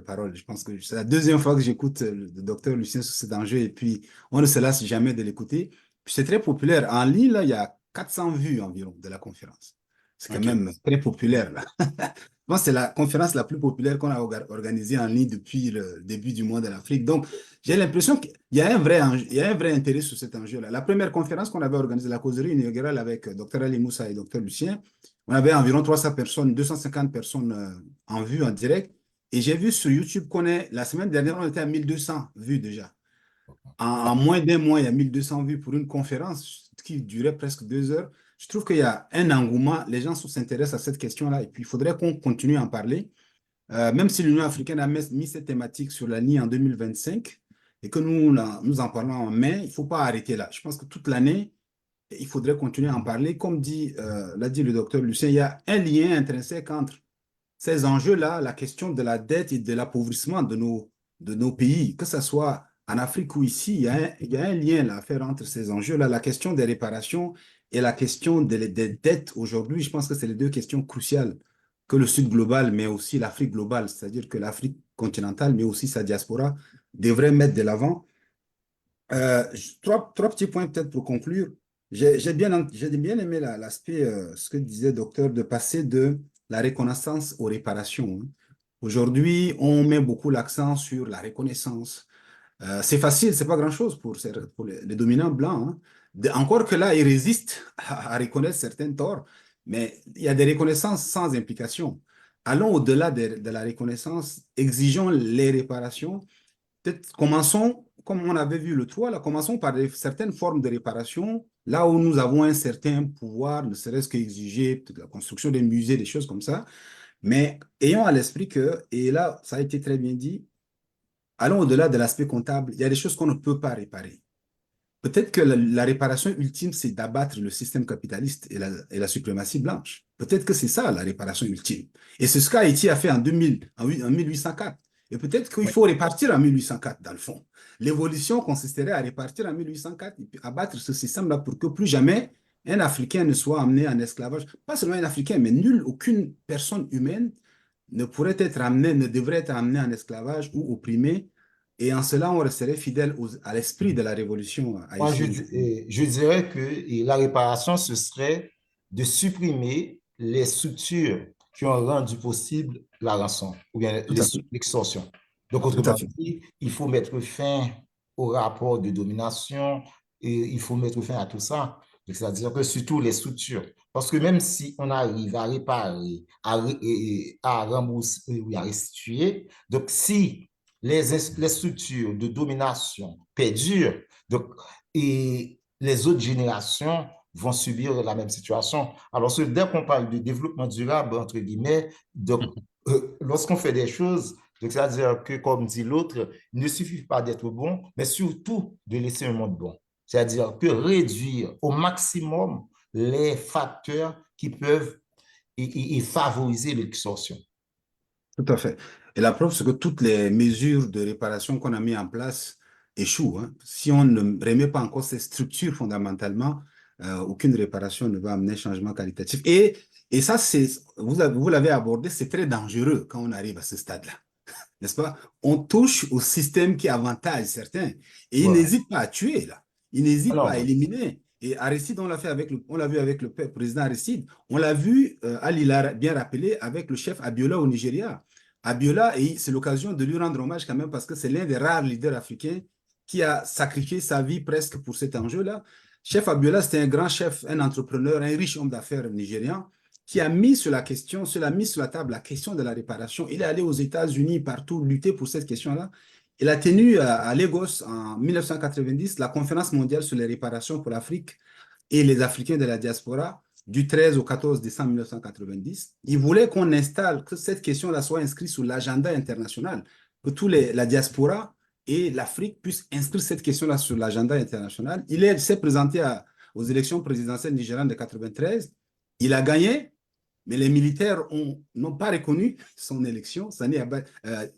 paroles. Je pense que c'est la deuxième fois que j'écoute le docteur Lucien sur cet enjeu et puis on ne se lasse jamais de l'écouter. C'est très populaire. En ligne, là, il y a 400 vues environ de la conférence. C'est quand OK. même très populaire, là. Je pense que c'est la conférence la plus populaire qu'on a organisée en ligne depuis le début du mois de l'Afrique. Donc, j'ai l'impression qu'il y a un vrai il y a un vrai intérêt sur cet enjeu-là. La première conférence qu'on avait organisée, la causerie inaugurale avec Dr Ali Moussa et Dr Lucien, on avait environ 300 personnes, 250 personnes en vue, en direct. Et j'ai vu sur YouTube qu'on est, la semaine dernière, on était à 1200 vues déjà. En moins d'un mois, il y a 1200 vues pour une conférence qui durait presque 2 heures. Je trouve qu'il y a un engouement, les gens s'intéressent à cette question-là et puis il faudrait qu'on continue à en parler. Même si l'Union africaine a mis cette thématique sur la ligne en 2025 et que nous en parlons en mai, il ne faut pas arrêter là. Je pense que toute l'année, il faudrait continuer à en parler. Comme l'a dit le docteur Lucien, il y a un lien intrinsèque entre ces enjeux-là, la question de la dette et de l'appauvrissement de nos pays, que ce soit en Afrique ou ici, il y a un lien là, à faire entre ces enjeux-là. La question des réparations et la question des dettes aujourd'hui, je pense que c'est les deux questions cruciales que le Sud global, mais aussi l'Afrique globale, c'est-à-dire que l'Afrique continentale, mais aussi sa diaspora, devraient mettre de l'avant. Trois petits points peut-être pour conclure. J'ai bien aimé l'aspect, ce que disait le docteur, de passer de la reconnaissance aux réparations, hein. Aujourd'hui, on met beaucoup l'accent sur la reconnaissance. C'est facile, c'est pas grand-chose pour les dominants blancs, hein. Encore que là, ils résistent à reconnaître certains torts, mais il y a des reconnaissances sans implication. Allons au-delà de la reconnaissance, exigeons les réparations. Peut-être commençons, comme on avait vu le 3, là, commençons par certaines formes de réparation, là où nous avons un certain pouvoir, ne serait-ce qu'exiger la construction des musées, des choses comme ça. Mais ayons à l'esprit que, et là, ça a été très bien dit, allons au-delà de l'aspect comptable, il y a des choses qu'on ne peut pas réparer. Peut-être que la réparation ultime, c'est d'abattre le système capitaliste et la suprématie blanche. Peut-être que c'est ça, la réparation ultime. Et c'est ce qu'Haïti a fait en 1804. Et peut-être qu'il Oui. faut répartir en 1804, dans le fond. L'évolution consisterait à répartir en 1804 et puis abattre ce système-là pour que plus jamais un Africain ne soit amené en esclavage. Pas seulement un Africain, mais aucune personne humaine ne pourrait être amenée, ne devrait être amenée en esclavage ou opprimée. Et en cela, on resterait fidèle à l'esprit de la révolution Moi, haïtienne. je dirais que la réparation, ce serait de supprimer les structures qui ont rendu possible la rançon ou bien Tout à fait. l'extorsion. Donc, Tout à autrement fait. dit, il faut mettre fin au rapport de domination et il faut mettre fin à tout ça. C'est-à-dire que surtout les structures. Parce que même si on arrive à réparer, à rembourser ou à restituer, donc si les structures de domination perdurent, donc, et les autres générations vont subir la même situation. Alors, dès qu'on parle de développement durable, entre guillemets, donc, lorsqu'on fait des choses, c'est-à-dire que, comme dit l'autre, il ne suffit pas d'être bon, mais surtout de laisser un monde bon. C'est-à-dire que réduire au maximum les facteurs qui peuvent et favoriser l'extorsion. Tout à fait. Et la preuve, c'est que toutes les mesures de réparation qu'on a mis en place échouent, hein. Si on ne remet pas en cause ces structures fondamentalement, aucune réparation ne va amener changement qualitatif. Et ça, vous l'avez abordé, c'est très dangereux quand on arrive à ce stade-là, n'est-ce pas? On touche au système qui avantage certains. Et il Voilà. n'hésite pas à tuer, là. Il n'hésite pas à Alors, éliminer. Et Aristide, on l'a vu avec le président Aristide. On l'a vu, Ali l'a bien rappelé, avec le chef Abiola au Nigeria. Abiola, et c'est l'occasion de lui rendre hommage quand même parce que c'est l'un des rares leaders africains qui a sacrifié sa vie presque pour cet enjeu-là. Chef Abiola, c'était un grand chef, un entrepreneur, un riche homme d'affaires nigérian qui a mis sur la table la question de la réparation. Il est allé aux États-Unis, partout, lutter pour cette question-là. Il a tenu à Lagos en 1990 la conférence mondiale sur les réparations pour l'Afrique et les Africains de la diaspora du 13 au 14 décembre 1990. Il voulait qu'on installe, que cette question-là soit inscrite sur l'agenda international, que la diaspora et l'Afrique puissent inscrire cette question-là sur l'agenda international. S'est présenté aux élections présidentielles nigérianes de 1993. Il a gagné, mais les militaires n'ont pas reconnu son élection.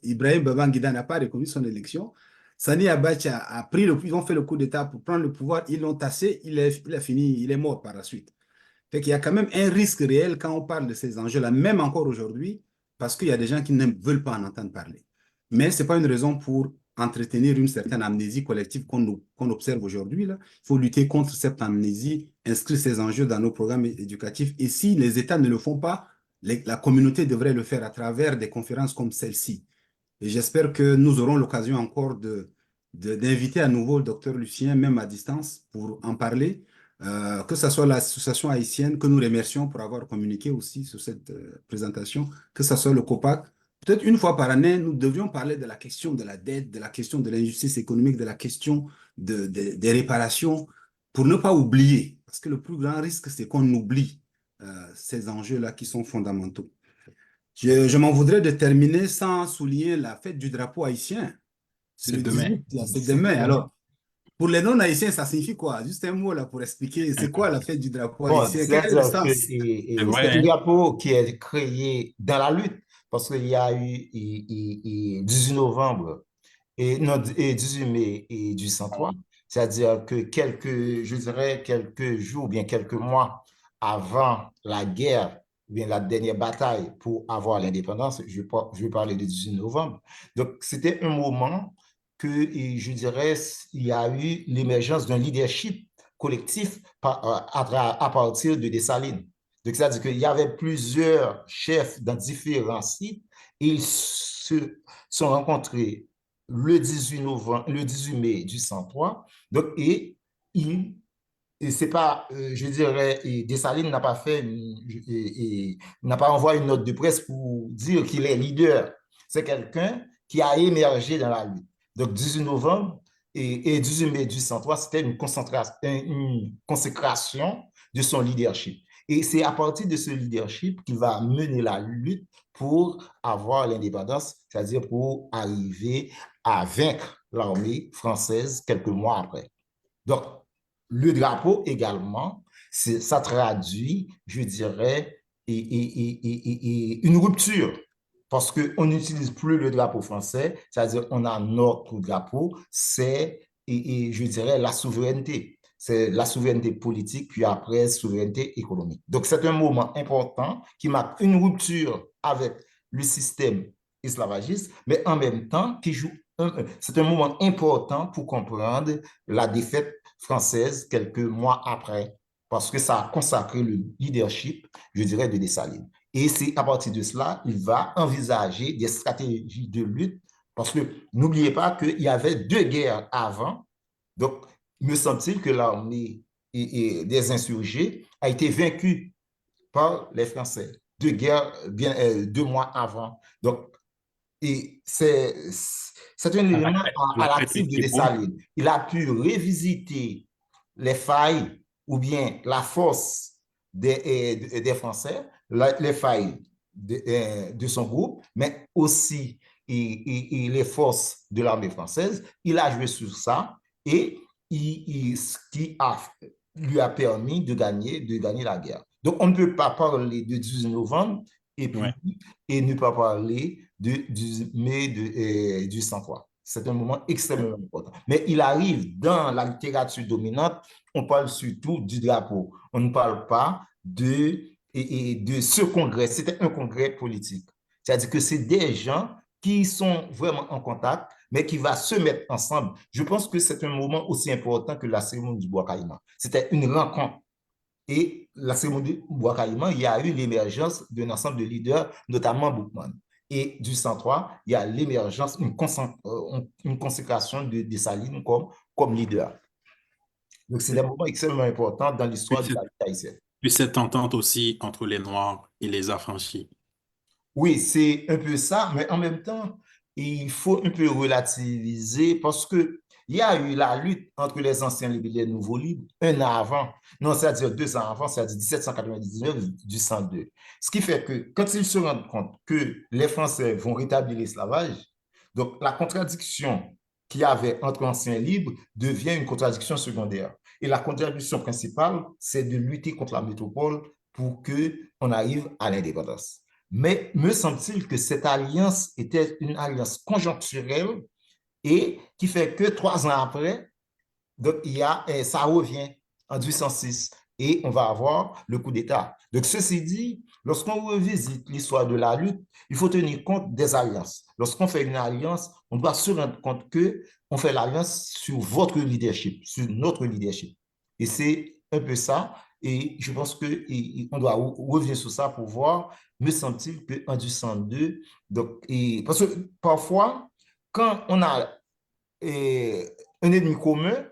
Ibrahim Babangida n'a pas reconnu son élection. Sani Abacha ils ont fait le coup d'État pour prendre le pouvoir, ils l'ont tassé, il a fini, il est mort par la suite. Fait qu'il y a quand même un risque réel quand on parle de ces enjeux-là, même encore aujourd'hui, parce qu'il y a des gens qui ne veulent pas en entendre parler. Mais ce n'est pas une raison pour entretenir une certaine amnésie collective qu'on observe aujourd'hui, là. Il faut lutter contre cette amnésie, inscrire ces enjeux dans nos programmes éducatifs. Et si les États ne le font pas, la communauté devrait le faire à travers des conférences comme celle-ci. Et j'espère que nous aurons l'occasion encore d'inviter à nouveau le docteur Lucien, même à distance, pour en parler. Que ce soit l'association haïtienne, que nous remercions pour avoir communiqué aussi sur cette présentation, que ce soit le COPAC. Peut-être une fois par année, nous devrions parler de la question de la dette, de la question de l'injustice économique, de la question des réparations, pour ne pas oublier. Parce que le plus grand risque, c'est qu'on oublie ces enjeux-là qui sont fondamentaux. Je m'en voudrais de terminer sans souligner la fête du drapeau haïtien. C'est C'est le demain. 18, là, c'est demain. Alors, pour les non-haïtiens, ça signifie quoi? Juste un mot là pour expliquer, c'est quoi la fête du drapeau Bon, haïtien? Quel est le c'est-à-dire que sens? C'est c'est vrai, un hein? drapeau qui est créé dans la lutte, parce qu'il y a eu 18 novembre et, non, et 18 mai et du 103, c'est-à-dire que je dirais quelques jours, bien quelques mois avant la guerre, bien la dernière bataille pour avoir l'indépendance, je vais parler du 18 novembre. Donc, c'était un moment que, et je dirais, il y a eu l'émergence d'un leadership collectif à partir de Dessalines. Donc, c'est-à-dire qu'il y avait plusieurs chefs dans différents sites et ils se sont rencontrés le 18 novembre, le 18 mai du 103. Donc, et c'est pas, je dirais, et Dessalines n'a pas fait, n'a pas envoyé une note de presse pour dire qu'il est leader. C'est quelqu'un qui a émergé dans la lutte. Donc, 18 novembre et 18 mai du 103, c'était une consécration de son leadership. Et c'est à partir de ce leadership qu'il va mener la lutte pour avoir l'indépendance, c'est-à-dire pour arriver à vaincre l'armée française quelques mois après. Donc, le drapeau également, ça traduit, je dirais, une rupture parce qu'on n'utilise plus le drapeau français, c'est-à-dire on a notre drapeau, c'est, je dirais, la souveraineté. C'est la souveraineté politique, puis après, souveraineté économique. Donc, c'est un moment important qui marque une rupture avec le système esclavagiste, mais en même temps, c'est un moment important pour comprendre la défaite française quelques mois après, parce que ça a consacré le leadership, je dirais, de Dessalines. Et c'est à partir de cela, il va envisager des stratégies de lutte, parce que n'oubliez pas qu'il y avait 2 guerres avant. Donc, me semble-t-il que l'armée des insurgés a été vaincue par les Français. 2 guerres, bien 2 mois avant. Donc, et c'est un élément à l'actif de Dessalines. Il a pu revisiter les failles ou bien la force des Français, les failles de son groupe, mais aussi les forces de l'armée française. Il a joué sur ça et ce qui lui a permis de gagner la guerre. Donc, on ne peut pas parler de 18 novembre et puis ne pas parler du mai du 103. C'est un moment extrêmement important. Mais il arrive dans la littérature dominante, on parle surtout du drapeau. On ne parle pas de ce congrès. C'était un congrès politique. C'est-à-dire que c'est des gens qui sont vraiment en contact, mais qui vont se mettre ensemble. Je pense que c'est un moment aussi important que la cérémonie du Bois Caïman. C'était une rencontre. Et la cérémonie Bois Caïman, il y a eu l'émergence d'un ensemble de leaders, notamment Boukman. Et du 103, il y a l'émergence, une consécration de Dessalines comme leader. Donc, c'est un moment extrêmement important dans l'histoire de la lutte haïtienne. Puis cette entente aussi entre les Noirs et les Affranchis. Oui, c'est un peu ça, mais en même temps, il faut un peu relativiser parce que il y a eu la lutte entre les anciens libres et les nouveaux libres 1 an avant, non, c'est-à-dire 2 ans avant, c'est-à-dire 1799 du 102. Ce qui fait que quand ils se rendent compte que les Français vont rétablir l'esclavage, donc la contradiction qu'il y avait entre anciens libres devient une contradiction secondaire. Et la contradiction principale, c'est de lutter contre la métropole pour qu'on arrive à l'indépendance. Mais me semble-t-il que cette alliance était une alliance conjoncturelle et qui fait que 3 ans après, donc ça revient en 1806 et on va avoir le coup d'État. Donc, ceci dit, Lorsqu'on revisite l'histoire de la lutte, il faut tenir compte des alliances. Lorsqu'on fait une alliance, on doit se rendre compte qu'on fait l'alliance sur votre leadership, sur notre leadership. Et c'est un peu ça. Et je pense qu'on doit revenir sur ça pour voir, me semble-t-il, qu'en du 102, donc, parce que parfois, quand on a un ennemi commun,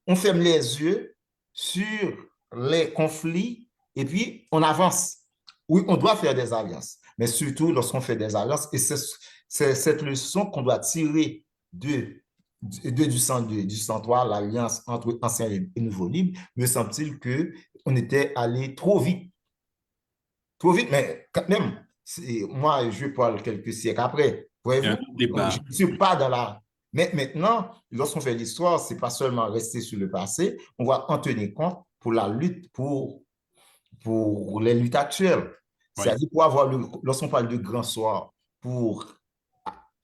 on ferme les yeux sur les conflits et puis on avance. Oui, on doit faire des alliances, mais surtout lorsqu'on fait des alliances, et c'est cette leçon qu'on doit tirer du 102, du 103, l'alliance entre anciens et nouveaux libres, me semble-t-il qu'on était allé trop vite, mais quand même, moi, je parle quelques siècles après, Il y a un voyez-vous, je débat. ne suis pas dans la... Mais maintenant, lorsqu'on fait l'histoire, ce n'est pas seulement rester sur le passé, on va en tenir compte pour la lutte, pour les luttes actuelles. Oui. C'est-à-dire, lorsqu'on parle de grand soir, pour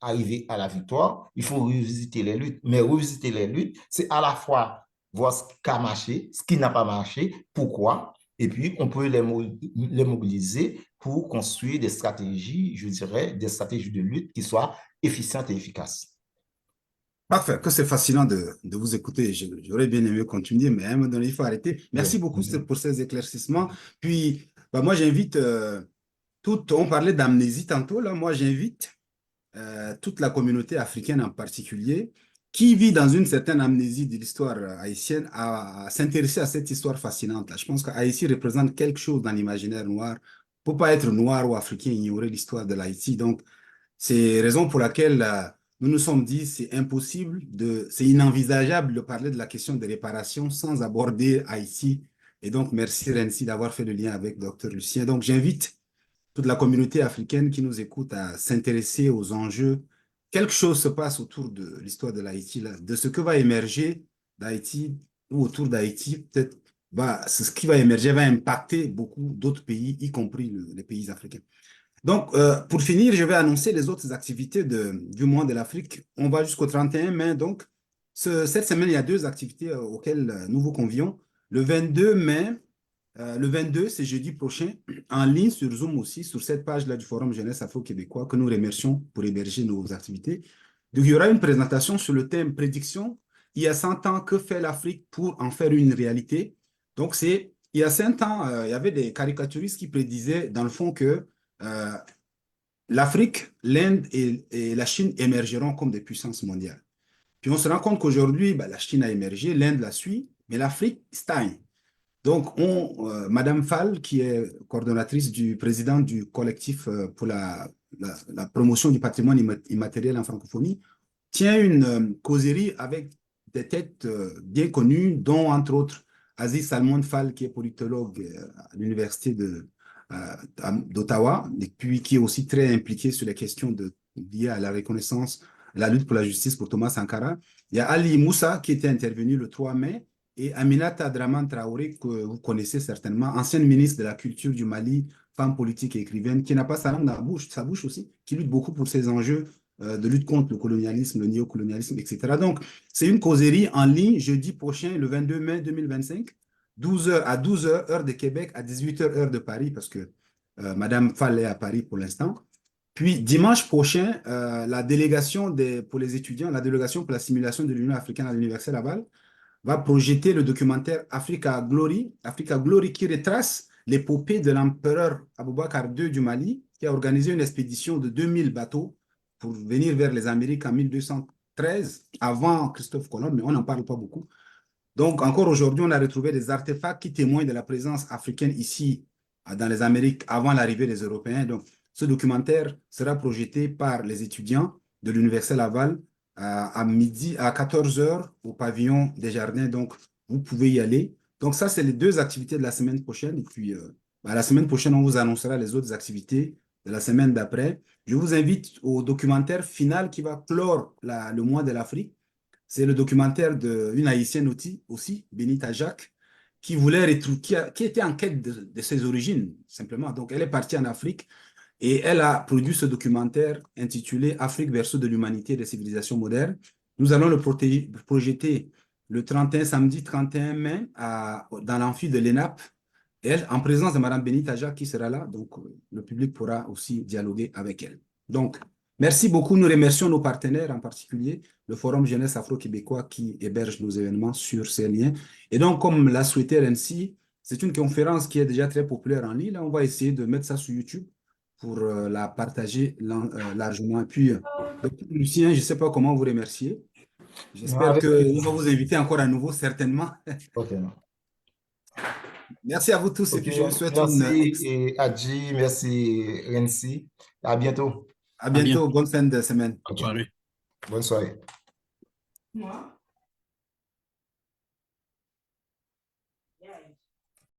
arriver à la victoire, il faut revisiter les luttes. Mais revisiter les luttes, c'est à la fois voir ce qui a marché, ce qui n'a pas marché, pourquoi, et puis on peut les mobiliser pour construire des stratégies, je dirais, des stratégies de lutte qui soient efficientes et efficaces. Parfait, que c'est fascinant de vous écouter. J'aurais bien aimé continuer, mais à un moment donné, il faut arrêter. Merci Oui. beaucoup pour ces éclaircissements. Puis, bah, moi, j'invite on parlait d'amnésie tantôt, là, moi, j'invite toute la communauté africaine en particulier, qui vit dans une certaine amnésie de l'histoire haïtienne, à s'intéresser à cette histoire fascinante-là. Je pense qu'Haïti représente quelque chose dans l'imaginaire noir. Il ne faut pas être noir ou africain et ignorer l'histoire de l'Haïti. Donc, c'est raison pour laquelle nous nous sommes dit c'est impossible, c'est inenvisageable de parler de la question des réparations sans aborder Haïti. Et donc, merci Renzi d'avoir fait le lien avec Dr Lucien. Donc, j'invite toute la communauté africaine qui nous écoute à s'intéresser aux enjeux. Quelque chose se passe autour de l'histoire de l'Haïti, de ce que va émerger d'Haïti ou autour d'Haïti. Peut-être ce qui va émerger va impacter beaucoup d'autres pays, y compris les pays africains. Donc, pour finir, je vais annoncer les autres activités du mois de l'Afrique. On va jusqu'au 31 mai. Donc, cette semaine, il y a deux activités auxquelles nous vous convions. Le 22 mai, le 22, c'est jeudi prochain, en ligne sur Zoom aussi, sur cette page-là du Forum Jeunesse Afro-Québécois, que nous remercions pour héberger nos activités. Donc, il y aura une présentation sur le thème prédiction. Il y a 100 ans, que fait l'Afrique pour en faire une réalité? Donc, il y a 100 ans, il y avait des caricaturistes qui prédisaient, dans le fond, que euh, l'Afrique, l'Inde et la Chine émergeront comme des puissances mondiales. Puis on se rend compte qu'aujourd'hui, la Chine a émergé, l'Inde la suit, mais l'Afrique stagne. Donc, Madame Fall, qui est coordonnatrice du président du collectif pour la promotion du patrimoine immatériel en francophonie, tient une causerie avec des têtes bien connues, dont, entre autres, Aziz Salmon Fall, qui est politologue à l'université d'Ottawa, et puis qui est aussi très impliqué sur les questions liées à la reconnaissance, la lutte pour la justice pour Thomas Sankara. Il y a Ali Moussa, qui était intervenu le 3 mai, et Aminata Draman Traoré, que vous connaissez certainement, ancienne ministre de la Culture du Mali, femme politique et écrivaine, qui n'a pas sa langue dans la bouche, sa bouche aussi, qui lutte beaucoup pour ces enjeux de lutte contre le colonialisme, le néocolonialisme, etc. Donc, c'est une causerie en ligne jeudi prochain, le 22 mai 2025, 12h à 12h, heure de Québec, à 18h, heure de Paris, parce que Madame Fall est à Paris pour l'instant. Puis, dimanche prochain, la délégation pour les étudiants, la délégation pour la simulation de l'Union africaine à l'Université Laval, va projeter le documentaire Africa Glory qui retrace l'épopée de l'empereur Aboubakar II du Mali, qui a organisé une expédition de 2000 bateaux pour venir vers les Amériques en 1213, avant Christophe Colomb, mais on n'en parle pas beaucoup. Donc, encore aujourd'hui, on a retrouvé des artefacts qui témoignent de la présence africaine ici, dans les Amériques, avant l'arrivée des Européens. Donc, ce documentaire sera projeté par les étudiants de l'Université Laval à midi, à 14h au pavillon des Jardins. Donc, vous pouvez y aller. Donc, ça, c'est les deux activités de la semaine prochaine. Et puis, la semaine prochaine, on vous annoncera les autres activités de la semaine d'après. Je vous invite au documentaire final qui va clore le mois de l'Afrique. C'est le documentaire d'une Haïtienne aussi, Benita Jacques, qui était en quête de ses origines, simplement. Donc, elle est partie en Afrique et elle a produit ce documentaire intitulé Afrique berceau de l'humanité et des civilisations modernes. Nous allons le projeter le samedi 31 mai dans l'amphi de l'ENAP elle, en présence de Mme Benitaja qui sera là, donc le public pourra aussi dialoguer avec elle. Donc, merci beaucoup. Nous remercions nos partenaires, en particulier le Forum Jeunesse Afro-Québécois qui héberge nos événements sur ces liens. Et donc, comme l'a souhaité Renzi, c'est une conférence qui est déjà très populaire en ligne. Là, on va essayer de mettre ça sur YouTube pour la partager largement. Et puis, Dr. Lucien, je ne sais pas comment vous remercier. Non, J'espère avec qu'on plaisir. va vous inviter encore à nouveau, certainement. Ok, Merci à vous tous et ok, puis je vous souhaite merci et Adji, merci Renzi. À bientôt. à À bien. bientôt. Bonne fin de semaine. Ok, Soirée. bonne soirée. Moi?